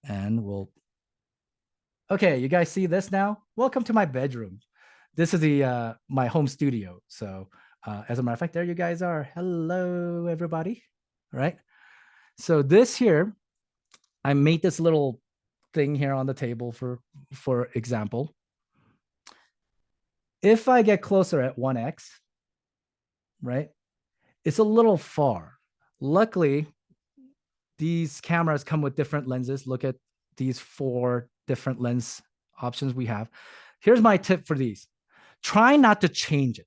And we'll. Okay, you guys see this now? Welcome to my bedroom. This is the my home studio. So as a matter of fact, there you guys are. Hello, everybody. All right. So this here, I made this little thing here on the table for example. If I get closer at 1x, right, it's a little far. Luckily, these cameras come with different lenses. Look at these 4 different lens options we have. Here's my tip for these. Try not to change it.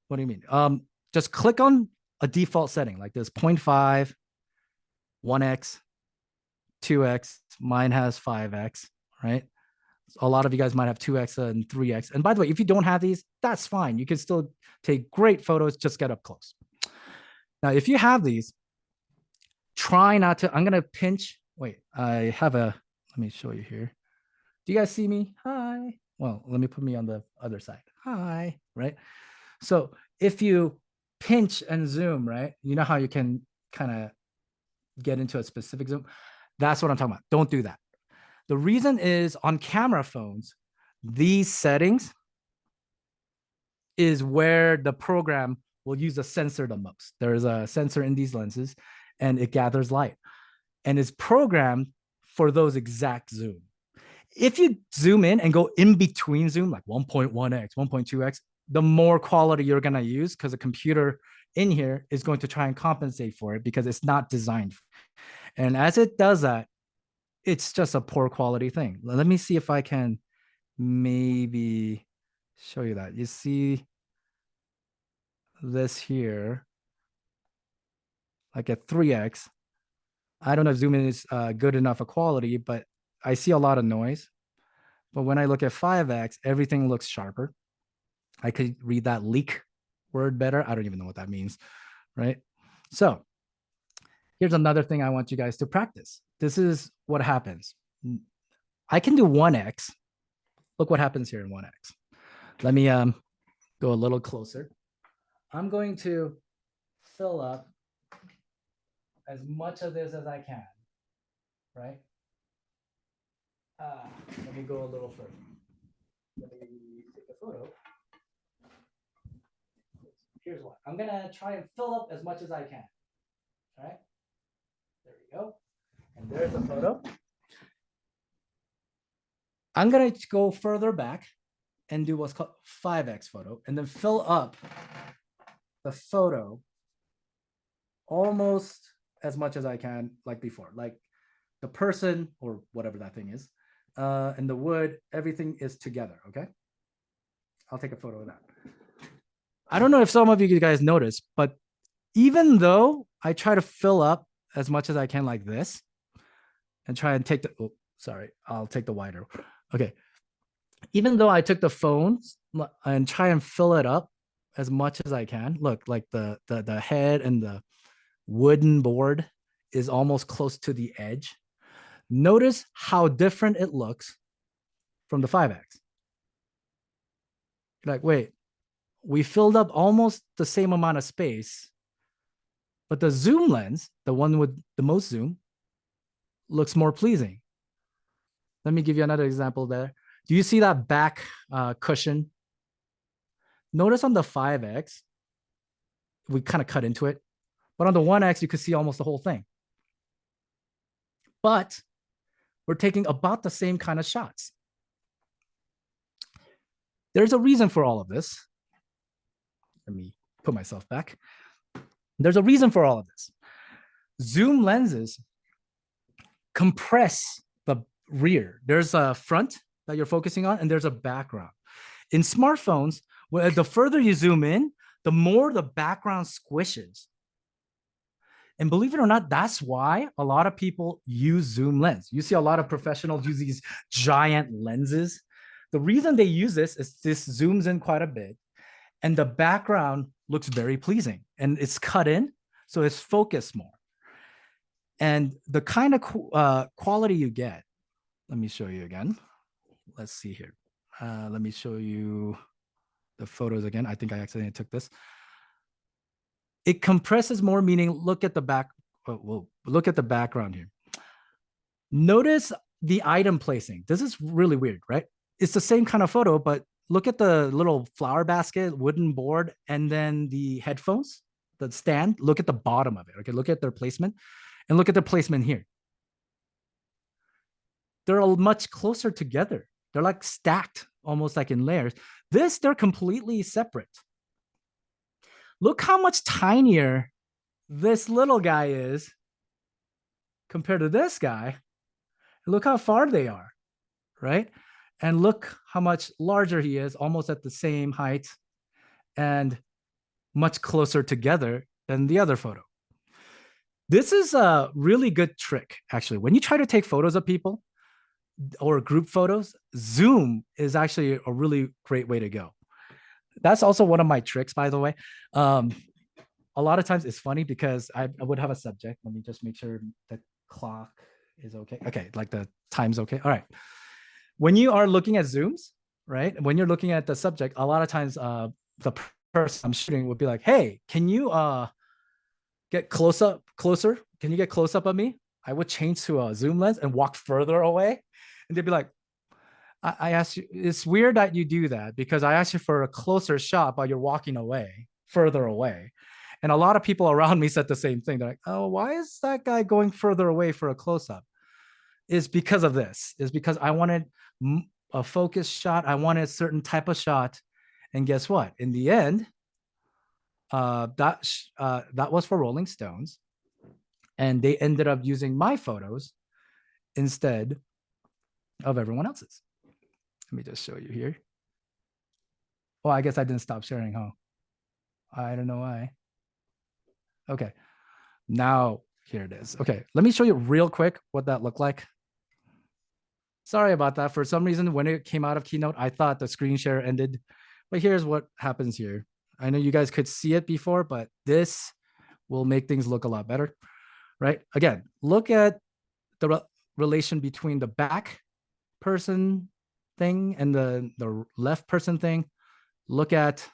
What do you mean? Just click on a default setting like this, 0.5, 1x, 2x. Mine has 5x, right? A lot of you guys might have 2x and 3x. And by the way, if you don't have these, that's fine. You can still take great photos, just get up close. Now, if you have these, try not to, I'm going to pinch. Wait, I have let me show you here. Do you guys see me? Hi. Well, let me put me on the other side. Hi, right? So if you pinch and zoom, right? You know how you can kind of get into a specific zoom? That's what I'm talking about. Don't do that. The reason is on camera phones, these settings is where the program will use a sensor the most. There's a sensor in these lenses and it gathers light and is programmed for those exact zoom. If you zoom in and go in between zoom, like 1.1x, 1.2x, the more quality you're going to use because the computer in here is going to try and compensate for it because it's not designed. And as it does that, it's just a poor quality thing. Let me see if I can maybe show you that. You see this here, like at 3x. I don't know if zoom in is good enough a quality, but I see a lot of noise. But when I look at 5x, everything looks sharper. I could read that leak word better. I don't even know what that means, right? So here's another thing I want you guys to practice. This is what happens. I can do 1x. Look what happens here in 1x. Let me go a little closer. I'm going to fill up as much of this as I can, right? Let me go a little further. Let me take a photo. Here's what. I'm going to try and fill up as much as I can. All right. There we go. And there's a photo. I'm going to go further back and do what's called 5x photo and then fill up the photo almost as much as I can like before. Like the person or whatever that thing is and the wood, everything is together, okay? I'll take a photo of that. I don't know if some of you guys notice, but even though I try to fill up as much as I can like this and try and take the, oh, sorry, I'll take the wider. Okay. Even though I took the phone and try and fill it up as much as I can, look, like the head and the wooden board is almost close to the edge. Notice how different it looks from the 5x. You're like, wait, we filled up almost the same amount of space, but the zoom lens, the one with the most zoom, looks more pleasing. Let me give you another example there. Do you see that back cushion? Notice on the 5x, we kind of cut into it, but on the 1x, you could see almost the whole thing. But we're taking about the same kind of shots. There's a reason for all of this. Let me put myself back. There's a reason for all of this. Zoom lenses compress the rear. There's a front that you're focusing on, and there's a background. In smartphones, the further you zoom in, the more the background squishes. And believe it or not, that's why a lot of people use zoom lens. You see a lot of professionals use these giant lenses. The reason they use this is this zooms in quite a bit, and the background looks very pleasing, and it's cut in, so it's focused more. And the kind of quality you get, let me show you again. Let's see here. Let me show you the photos again. I think I accidentally took this. It compresses more, meaning look at the back. Well, look at the background here. Notice the item placing. This is really weird, right? It's the same kind of photo, but look at the little flower basket, wooden board, and then the headphones, the stand. Look at the bottom of it. Okay, look at their placement, and look at the placement here. They're all much closer together. They're like stacked, almost like in layers. This, they're completely separate. Look how much tinier this little guy is compared to this guy. Look how far they are, right? And look how much larger he is, almost at the same height and much closer together than the other photo. This is a really good trick, actually. When you try to take photos of people or group photos, zoom is actually a really great way to go. That's also one of my tricks, by the way. A lot of times it's funny because I would have a subject. Let me just make sure the clock is okay. Okay, like the time's okay. All right. When you are looking at zooms, right? When you're looking at the subject, a lot of times the person I'm shooting would be like, hey, can you get closer? Can you get close up of me? I would change to a zoom lens and walk further away. And they'd be like, I asked you, it's weird that you do that because I asked you for a closer shot, but you're walking away, further away. And a lot of people around me said the same thing. They're like, oh, why is that guy going further away for a close-up? It's because of this. It's because I wanted a focus shot. I wanted a certain type of shot. And guess what? In the end, that was for Rolling Stones. And they ended up using my photos instead of everyone else's. Let me just show you here. Oh, I guess I didn't stop sharing, huh? I don't know why. Okay, now here it is. Okay, let me show you real quick what that looked like. Sorry about that. For some reason, when it came out of Keynote, I thought the screen share ended, but here's what happens here. I know you guys could see it before, but this will make things look a lot better, right? Again, look at the relation between the back person thing and the left person thing. Look at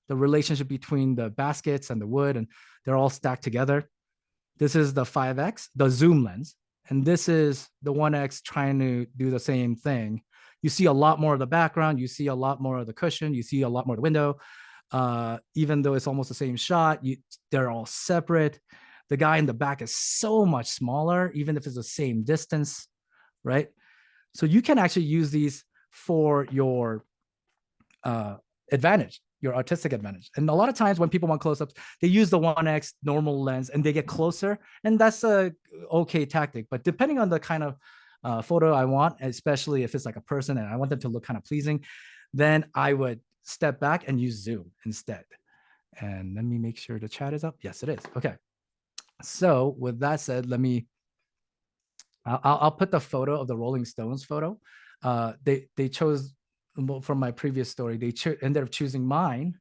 the relationship between the baskets and the wood, and they're all stacked together. This is the 5X, the zoom lens, and this is the 1X trying to do the same thing. You see a lot more of the background, you see a lot more of the cushion, you see a lot more of the window. Even though it's almost the same shot, they're all separate. The guy in the back is so much smaller, even if it's the same distance, right? So you can actually use these for your advantage, your artistic advantage. And a lot of times when people want close-ups, they use the 1X normal lens and they get closer, and that's a okay tactic. But depending on the kind of photo I want, especially if it's like a person and I want them to look kind of pleasing, then I would step back and use zoom instead. And let me make sure the chat is up. Yes, it is. Okay. So with that said, I'll put the photo of the Rolling Stones photo. They chose from my previous story, they ended up choosing mine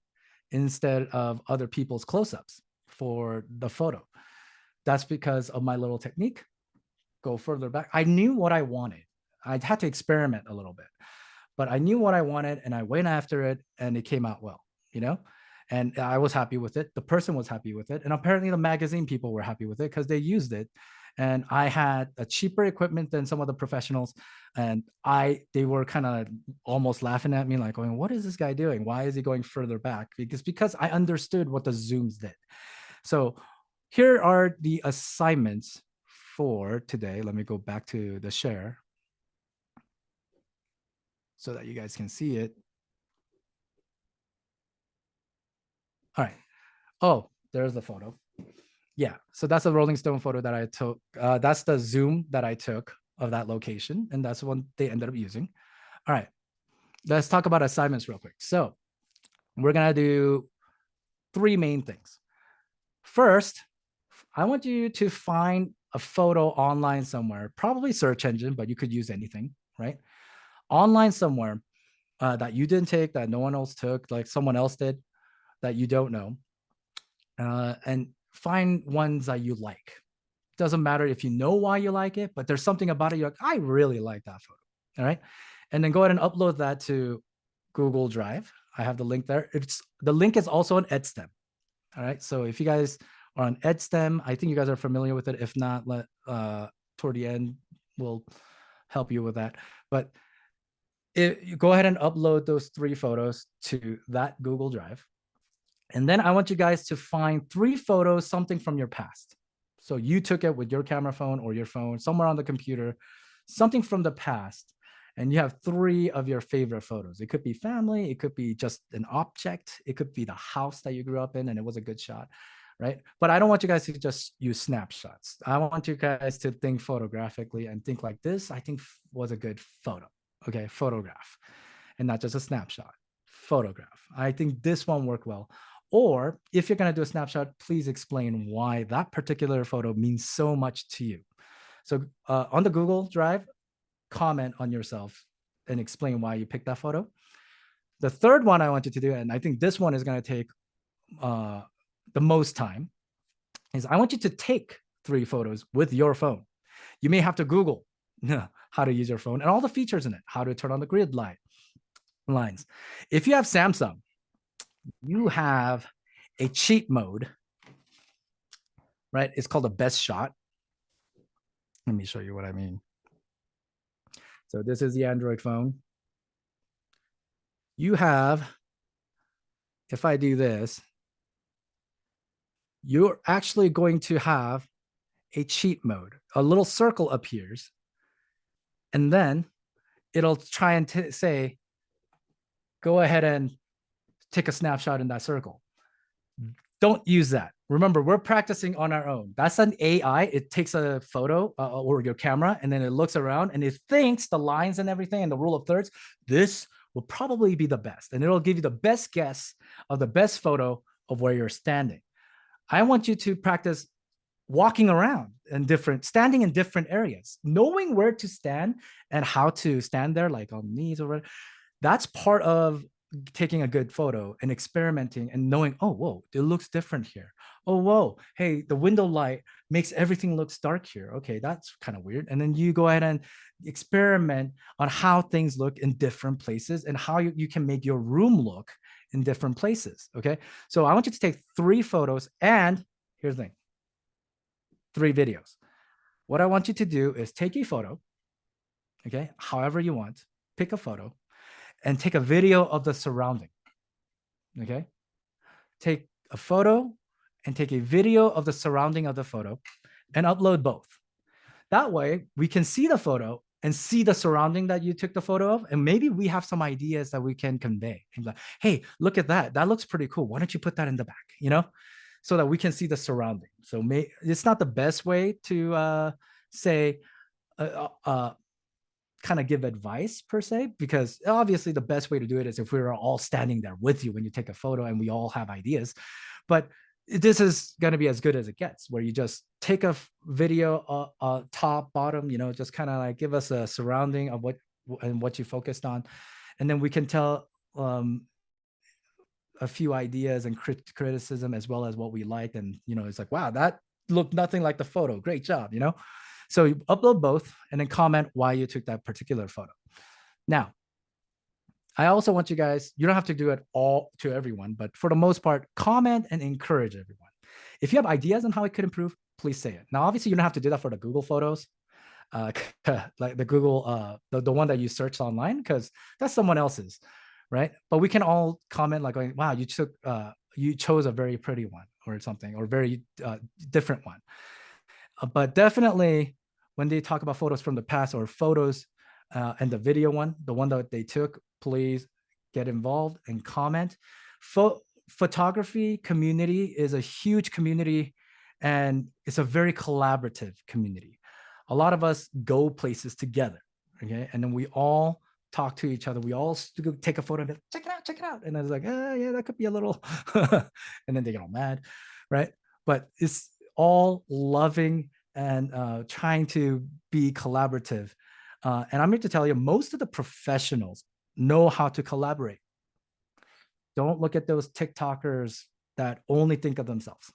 instead of other people's close-ups for the photo. That's because of my little technique. Go further back. I knew what I wanted. I had to experiment a little bit, but I knew what I wanted and I went after it and it came out well, you know? And I was happy with it. The person was happy with it. And apparently the magazine people were happy with it because they used it. And I had a cheaper equipment than some of the professionals. And they were kind of almost laughing at me like going, what is this guy doing? Why is he going further back? Because I understood what the zooms did. So here are the assignments for today. Let me go back to the share so that you guys can see it. All right. Oh, there's the photo. Yeah, so that's a Rolling Stone photo that I took. That's the zoom that I took of that location, and that's one they ended up using. All right, let's talk about assignments real quick. So we're gonna do 3 main things. First, I want you to find a photo online somewhere, probably search engine, but you could use anything, right? Online somewhere that you didn't take, that no one else took, like someone else did, that you don't know, and find ones that you like. Doesn't matter if you know why you like it, but there's something about it you're like, I really like that photo. All right. And then go ahead and upload that to Google Drive. I have the link there. The link is also on Edstem. All right. So if you guys are on Edstem, I think you guys are familiar with it. If not, toward the end, we'll help you with that. But you go ahead and upload those 3 photos to that Google Drive. And then I want you guys to find 3 photos, something from your past. So you took it with your camera phone or your phone, somewhere on the computer, something from the past. And you have 3 of your favorite photos. It could be family, it could be just an object, it could be the house that you grew up in and it was a good shot, right? But I don't want you guys to just use snapshots. I want you guys to think photographically and think like this, I think was a good photo, okay? Photograph, and not just a snapshot, photograph. I think this one worked well. Or if you're gonna do a snapshot, please explain why that particular photo means so much to you. So on the Google Drive, comment on yourself and explain why you picked that photo. The third one I want you to do, and I think this one is gonna take the most time, is I want you to take 3 photos with your phone. You may have to Google how to use your phone and all the features in it, how to turn on the grid lines. If you have Samsung, you have a cheat mode, right? It's called the best shot. Let me show you what I mean. So this is the Android phone. You have, if I do this, you're actually going to have a cheat mode. A little circle appears, and then it'll try and say, go ahead and take a snapshot in that circle. Don't use that. Remember, we're practicing on our own. That's an AI. It takes a photo or your camera, and then it looks around and it thinks the lines and everything and the rule of thirds, this will probably be the best. And it'll give you the best guess of the best photo of where you're standing. I want you to practice walking around standing in different areas, knowing where to stand and how to stand there, like on knees or whatever. That's part of taking a good photo and experimenting and knowing, oh, whoa, it looks different here. Oh, whoa, hey, the window light makes everything looks dark here. Okay, that's kind of weird. And then you go ahead and experiment on how things look in different places and how you can make your room look in different places, okay? So I want you to take 3 photos and here's the thing, 3 videos. What I want you to do is take a photo, okay? However you want, pick a photo and take a video of the surrounding, okay? Take a photo and take a video of the surrounding of the photo and upload both. That way we can see the photo and see the surrounding that you took the photo of. And maybe we have some ideas that we can convey. And like, hey, look at that. That looks pretty cool. Why don't you put that in the back, you know? So that we can see the surrounding. So it's not the best way to say, kind of give advice per se, because obviously the best way to do it is if we were all standing there with you when you take a photo and we all have ideas. But this is going to be as good as it gets, where you just take a video, top, bottom, you know, just kind of like give us a surrounding of what you focused on. And then we can tell a few ideas and criticism as well as what we like. And, you know, it's like, wow, that looked nothing like the photo. Great job, you know? So you upload both and then comment why you took that particular photo. Now, I also want you guys, you don't have to do it all to everyone, but for the most part, comment and encourage everyone. If you have ideas on how it could improve, please say it. Now, obviously, you don't have to do that for the Google Photos, like the Google, the one that you searched online, because that's someone else's, right? But we can all comment like, wow, you chose a very pretty one or something, or very different one. But definitely when they talk about photos from the past or photos and the video one, the one that they took, please get involved and comment. Photography community is a huge community and it's a very collaborative community. A lot of us go places together, okay? And then we all talk to each other. We all take a photo and check it out. And I was like, yeah, that could be a little, and then they get all mad, right? But it's all loving and trying to be collaborative. And I'm here to tell you, most of the professionals know how to collaborate. Don't look at those TikTokers that only think of themselves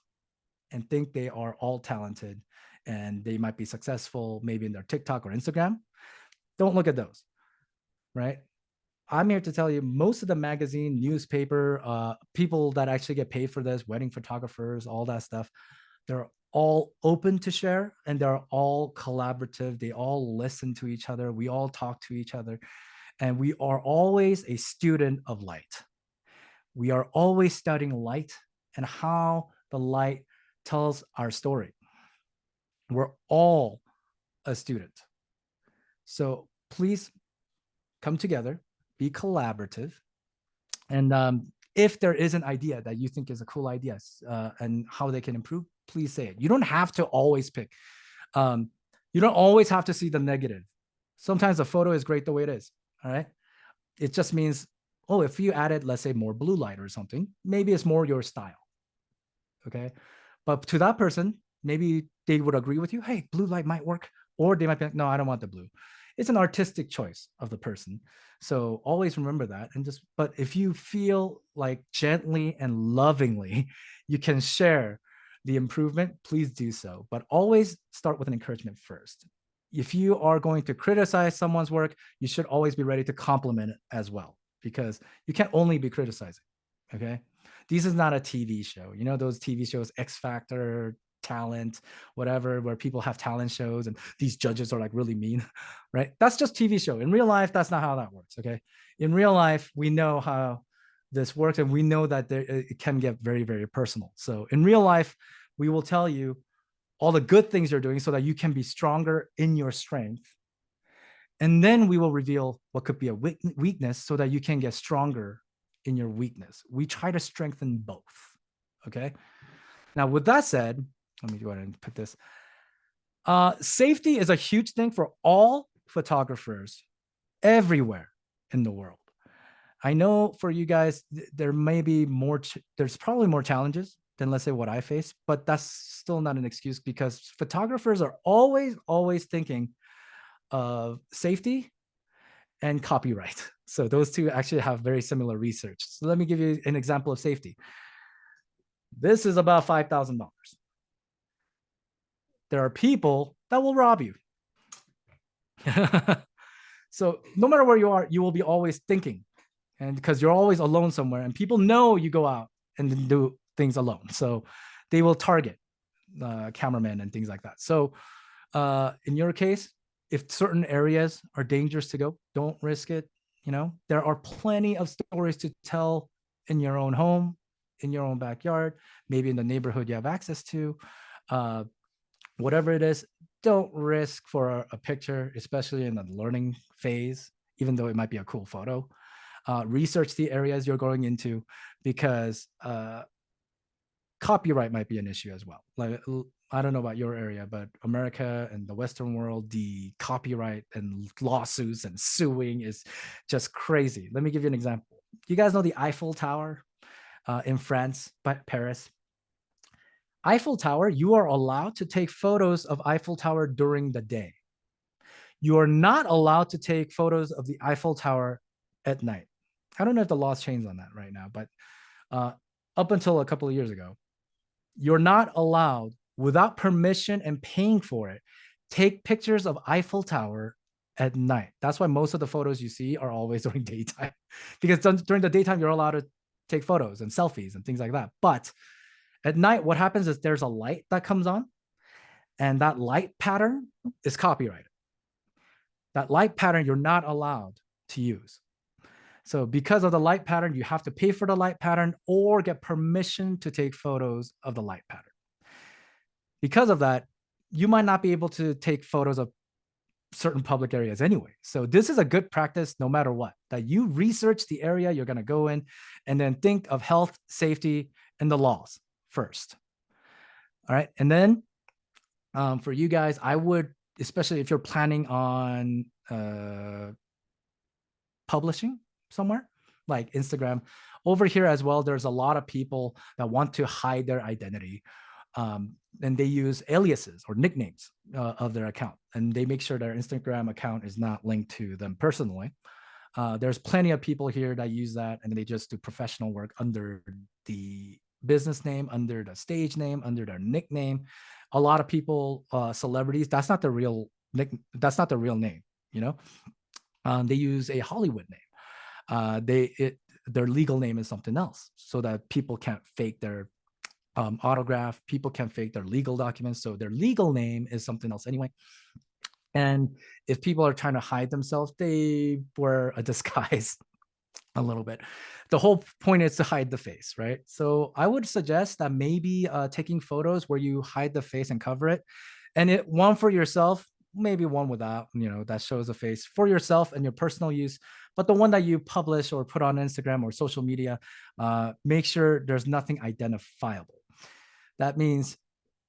and think they are all talented and they might be successful maybe in their TikTok or Instagram. Don't look at those, right? I'm here to tell you most of the magazine, newspaper, people that actually get paid for this, wedding photographers, all that stuff, they're all open to share and they're all collaborative. They all listen to each other. We all talk to each other. And we are always a student of light. We are always studying light and how the light tells our story. We're all a student. So please come together, be collaborative. And if there is an idea that you think is a cool idea and how they can improve, please say it. You don't have to always pick. You don't always have to see the negative. Sometimes a photo is great the way it is. All right. It just means, oh, if you added, let's say, more blue light or something, maybe it's more your style. Okay. But to that person, maybe they would agree with you. Hey, blue light might work. Or they might be like, no, I don't want the blue. It's an artistic choice of the person. So always remember that. And just, but if you feel like gently and lovingly, you can share the improvement, please do so. But always start with an encouragement first. If you are going to criticize someone's work, you should always be ready to compliment it as well, because you can't only be criticizing. Okay. This is not a TV show. You know, those TV shows, X Factor, Talent, whatever, where people have talent shows and these judges are like really mean, right? That's just TV show. In real life, that's not how that works. Okay. In real life, we know how this works and we know that it can get very, very personal. So in real life, we will tell you all the good things you're doing so that you can be stronger in your strength. And then we will reveal what could be a weakness so that you can get stronger in your weakness. We try to strengthen both. Okay. Now, with that said, let me go ahead and put this. Safety is a huge thing for all photographers everywhere in the world. I know for you guys, there may be more, there's probably more challenges than, let's say, what I face, but that's still not an excuse, because photographers are always thinking of safety and copyright. So those two actually have very similar research. So let me give you an example of safety. This is about $5,000. There are people that will rob you. So no matter where you are, you will be always thinking, and because you're always alone somewhere and people know you go out and do things alone. So they will target cameramen and things like that. So in your case, if certain areas are dangerous to go, don't risk it. You know, there are plenty of stories to tell in your own home, in your own backyard, maybe in the neighborhood you have access to. Whatever it is, don't risk for a picture, especially in the learning phase, even though it might be a cool photo. Research the areas you're going into, because copyright might be an issue as well. Like, I don't know about your area, but America and the Western world, the copyright and lawsuits and suing is just crazy. Let me give you an example. You guys know the Eiffel Tower in France, Paris? Eiffel Tower, you are allowed to take photos of Eiffel Tower during the day. You are not allowed to take photos of the Eiffel Tower at night. I don't know if the laws changed on that right now, but up until a couple of years ago, you're not allowed, without permission and paying for it, take pictures of Eiffel Tower at night. That's why most of the photos you see are always during daytime, because during the daytime, you're allowed to take photos and selfies and things like that. But at night, what happens is there's a light that comes on, and that light pattern is copyrighted. That light pattern you're not allowed to use. So because of the light pattern, you have to pay for the light pattern or get permission to take photos of the light pattern. Because of that, you might not be able to take photos of certain public areas anyway. So this is a good practice no matter what, that you research the area you're going to go in and then think of health, safety, and the laws first. All right. And then for you guys, I would, especially if you're planning on publishing somewhere like Instagram, over here as well, there's a lot of people that want to hide their identity. And they use aliases or nicknames of their account, and they make sure their Instagram account is not linked to them personally. There's plenty of people here that use that, and they just do professional work under the business name, under the stage name, under their nickname. a lot of people, celebrities, that's not the real name, you know. They use a Hollywood name. Their legal name is something else, so that people can't fake their autograph. People can't fake their legal documents, so their legal name is something else anyway. And if people are trying to hide themselves, they wear a disguise a little bit. The whole point is to hide the face, right? So I would suggest that maybe taking photos where you hide the face and cover it, and one for yourself, maybe one without, that shows the face for yourself and your personal use. But the one that you publish or put on Instagram or social media, make sure there's nothing identifiable. That means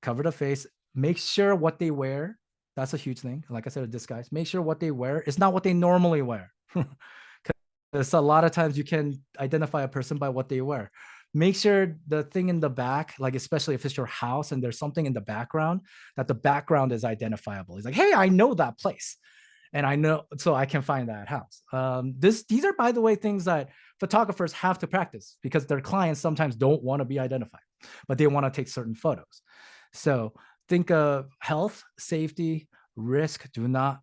cover the face, make sure what they wear. That's a huge thing. Like I said, a disguise. Make sure what they wear is not what they normally wear. Because a lot of times you can identify a person by what they wear. Make sure the thing in the back, like especially if it's your house and there's something in the background, that the background is identifiable. It's like, hey, I know that place. And I know, so I can find that house. These are, by the way, things that photographers have to practice, because their clients sometimes don't want to be identified, but they want to take certain photos. So think of health, safety, risk. Do not,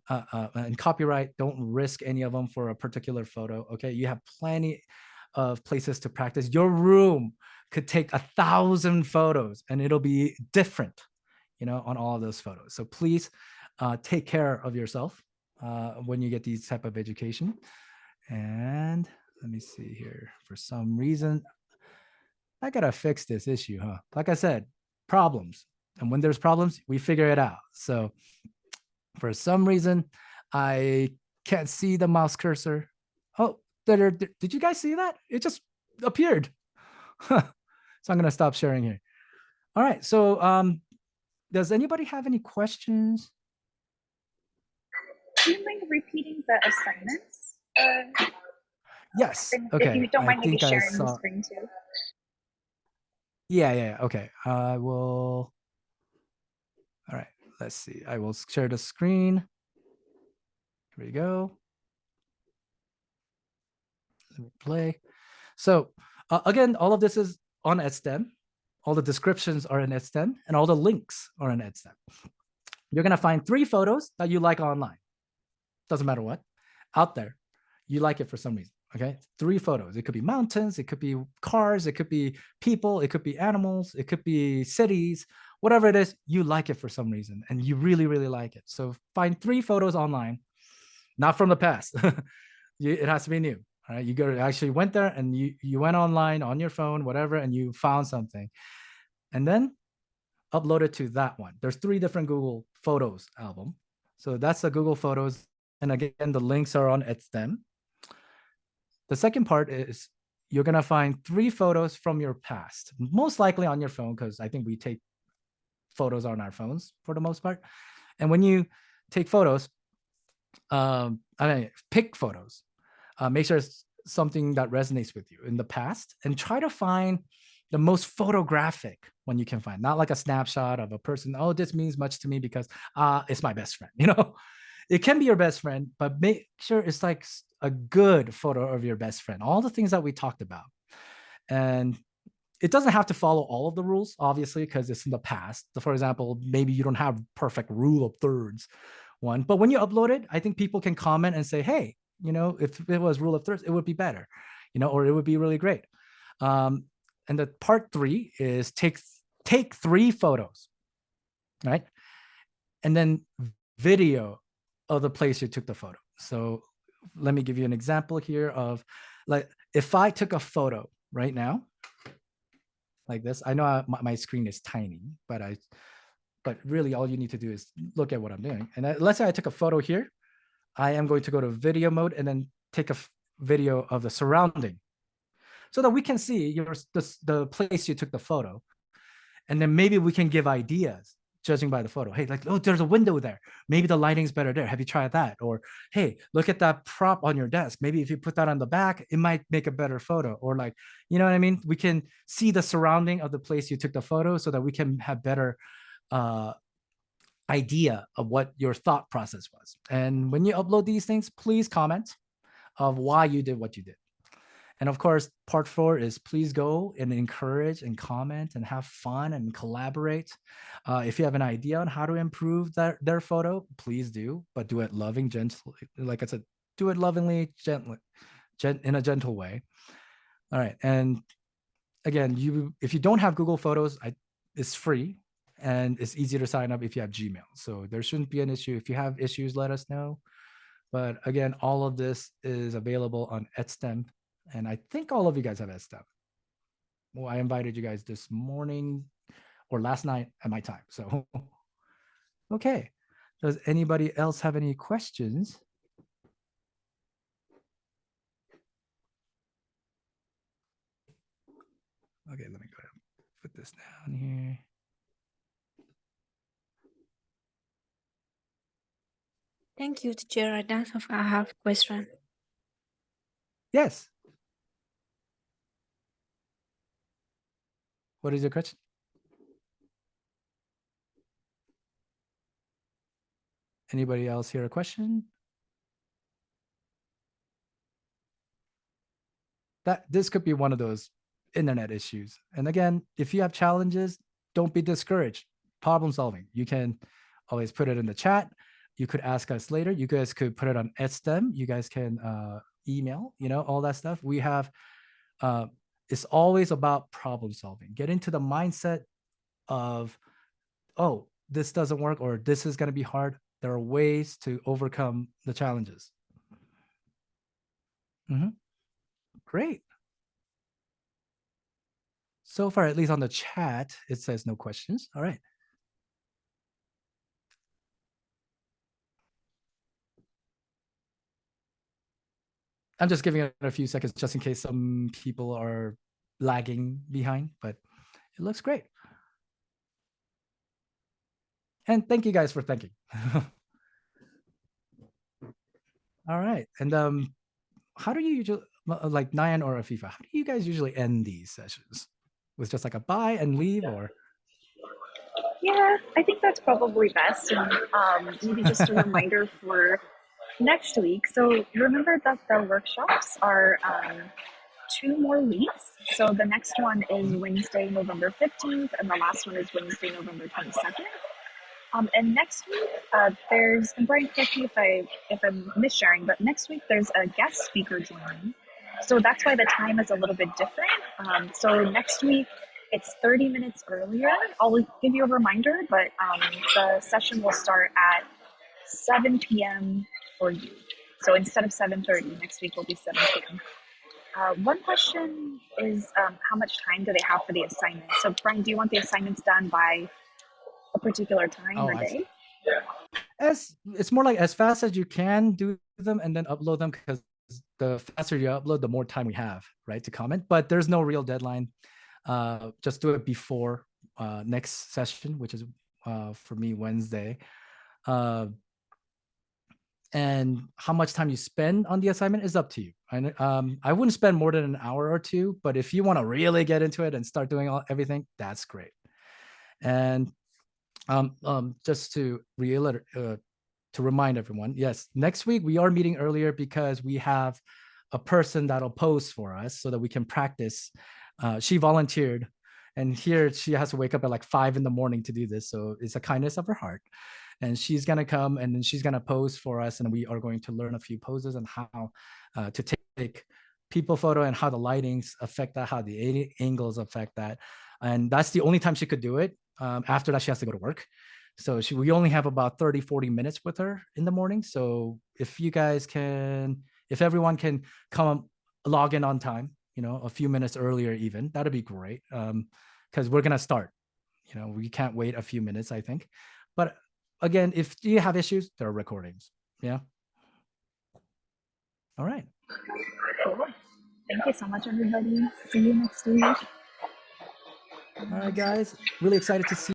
and copyright, don't risk any of them for a particular photo. Okay, you have plenty of places to practice. Your room could take 1,000 photos and it'll be different, on all of those photos. So please take care of yourself when you get these type of education. And let me see here. For some reason, I gotta fix this issue, huh? Like I said, problems. And when there's problems, we figure it out. So for some reason, I can't see the mouse cursor. Oh, did you guys see that? It just appeared. So I'm gonna stop sharing here. All right, so does anybody have any questions? Do you mind repeating the assignments? Yes. And Okay. if you don't mind maybe think I sharing the saw. screen too. Yeah. Okay. I will. All right. Let's see. I will share the screen. Here we go. Let me play. So again, all of this is on Edstead. All the descriptions are in Edstead, and all the links are in Edstead. You're gonna find 3 photos that you like online. Doesn't matter what, out there, you like it for some reason. Okay, 3 photos. It could be mountains, it could be cars, it could be people, it could be animals, it could be cities, whatever it is, you like it for some reason, and you really, really like it. So find 3 photos online, not from the past. It has to be new. All right, you actually went there and you went online on your phone, whatever, and you found something, and then upload it to that one. There's 3 different Google Photos album. So that's the Google Photos. And again, the links are on Edstead. The second part is you're going to find 3 photos from your past, most likely on your phone, because I think we take photos on our phones for the most part. And when you take photos, pick photos, make sure it's something that resonates with you in the past, and try to find the most photographic one you can find, not like a snapshot of a person. Oh, this means much to me because it's my best friend. It can be your best friend, but make sure it's like a good photo of your best friend. All the things that we talked about. And it doesn't have to follow all of the rules, obviously, because it's in the past. So for example, maybe you don't have perfect rule of thirds one, but when you upload it, I think people can comment and say, hey, if it was rule of thirds, it would be better, or it would be really great. And the part 3 is take 3 photos, right? And then video of the place you took the photo. So let me give you an example here of, like, if I took a photo right now, like this. I know my screen is tiny, but really all you need to do is look at what I'm doing. And let's say I took a photo here. I am going to go to video mode and then take a video of the surrounding, so that we can see the place you took the photo. And then maybe we can give ideas judging by the photo. Hey, like, oh, there's a window there. Maybe the lighting's better there. Have you tried that? Or, hey, look at that prop on your desk. Maybe if you put that on the back, it might make a better photo. Or like, you know what I mean? We can see the surrounding of the place you took the photo, so that we can have better idea of what your thought process was. And when you upload these things, please comment of why you did what you did. And of course, part 4 is please go and encourage and comment and have fun and collaborate. If you have an idea on how to improve their photo, please do, but do it loving, gently. Like I said, do it lovingly, gently, in a gentle way. All right. And again, if you don't have Google Photos, it's free and it's easy to sign up if you have Gmail. So there shouldn't be an issue. If you have issues, let us know. But again, all of this is available on Edstem. And I think all of you guys have Edstem. Well, I invited you guys this morning or last night at my time. So, okay. Does anybody else have any questions? Okay, let me go ahead and put this down here. Thank you, teacher. I have a question. Yes. What is your question? Anybody else hear a question? This could be one of those internet issues. And again, if you have challenges, don't be discouraged. Problem solving. You can always put it in the chat. You could ask us later. You guys could put it on Edstem. You guys can email, all that stuff. We have, it's always about problem solving. Get into the mindset of, oh, this doesn't work or this is going to be hard. There are ways to overcome the challenges. Great. So far, at least on the chat, it says no questions. All right. I'm just giving it a few seconds just in case some people are lagging behind, but it looks great. And thank you guys for thinking. All right. And how do you usually, like Nyan or Afifa, how do you guys usually end these sessions? With just like a bye and leave, or? Yeah, I think that's probably best. And maybe just a reminder for next week. So remember that the workshops are 2 more weeks. So the next one is Wednesday, November 15th, and the last one is Wednesday, November 22nd. And next week, there's, and Brian, correct me if I'm missharing, but next week there's a guest speaker joining. So that's why the time is a little bit different. So next week, it's 30 minutes earlier. I'll give you a reminder, but the session will start at 7 p.m. for you. So instead of 7:30, next week will be 7 p.m. One question is how much time do they have for the assignment? So Brian, do you want the assignments done by a particular time or day? It's more like as fast as you can do them and then upload them, because the faster you upload, the more time we have, right, to comment. But there's no real deadline. Just do it before next session, which is for me Wednesday. And how much time you spend on the assignment is up to you. I wouldn't spend more than an hour or two, but if you want to really get into it and start doing everything, that's great. And just to reiterate, to remind everyone, yes, next week we are meeting earlier because we have a person that'll pose for us so that we can practice. She volunteered, and here she has to wake up at like 5 in the morning to do this. So it's a kindness of her heart. And she's going to come and then she's going to pose for us. And we are going to learn a few poses and how to take people photo and how the lightings affect that, how the angles affect that. And that's the only time she could do it. After that, she has to go to work. So we only have about 30, 40 minutes with her in the morning. So if you guys can, if everyone can come log in on time, a few minutes earlier even, that'd be great. Because we're going to start, we can't wait a few minutes, I think. But again, if you have issues, there are recordings. Yeah. All right. Cool. Thank you so much, everybody. See you next week. All right, guys. Really excited to see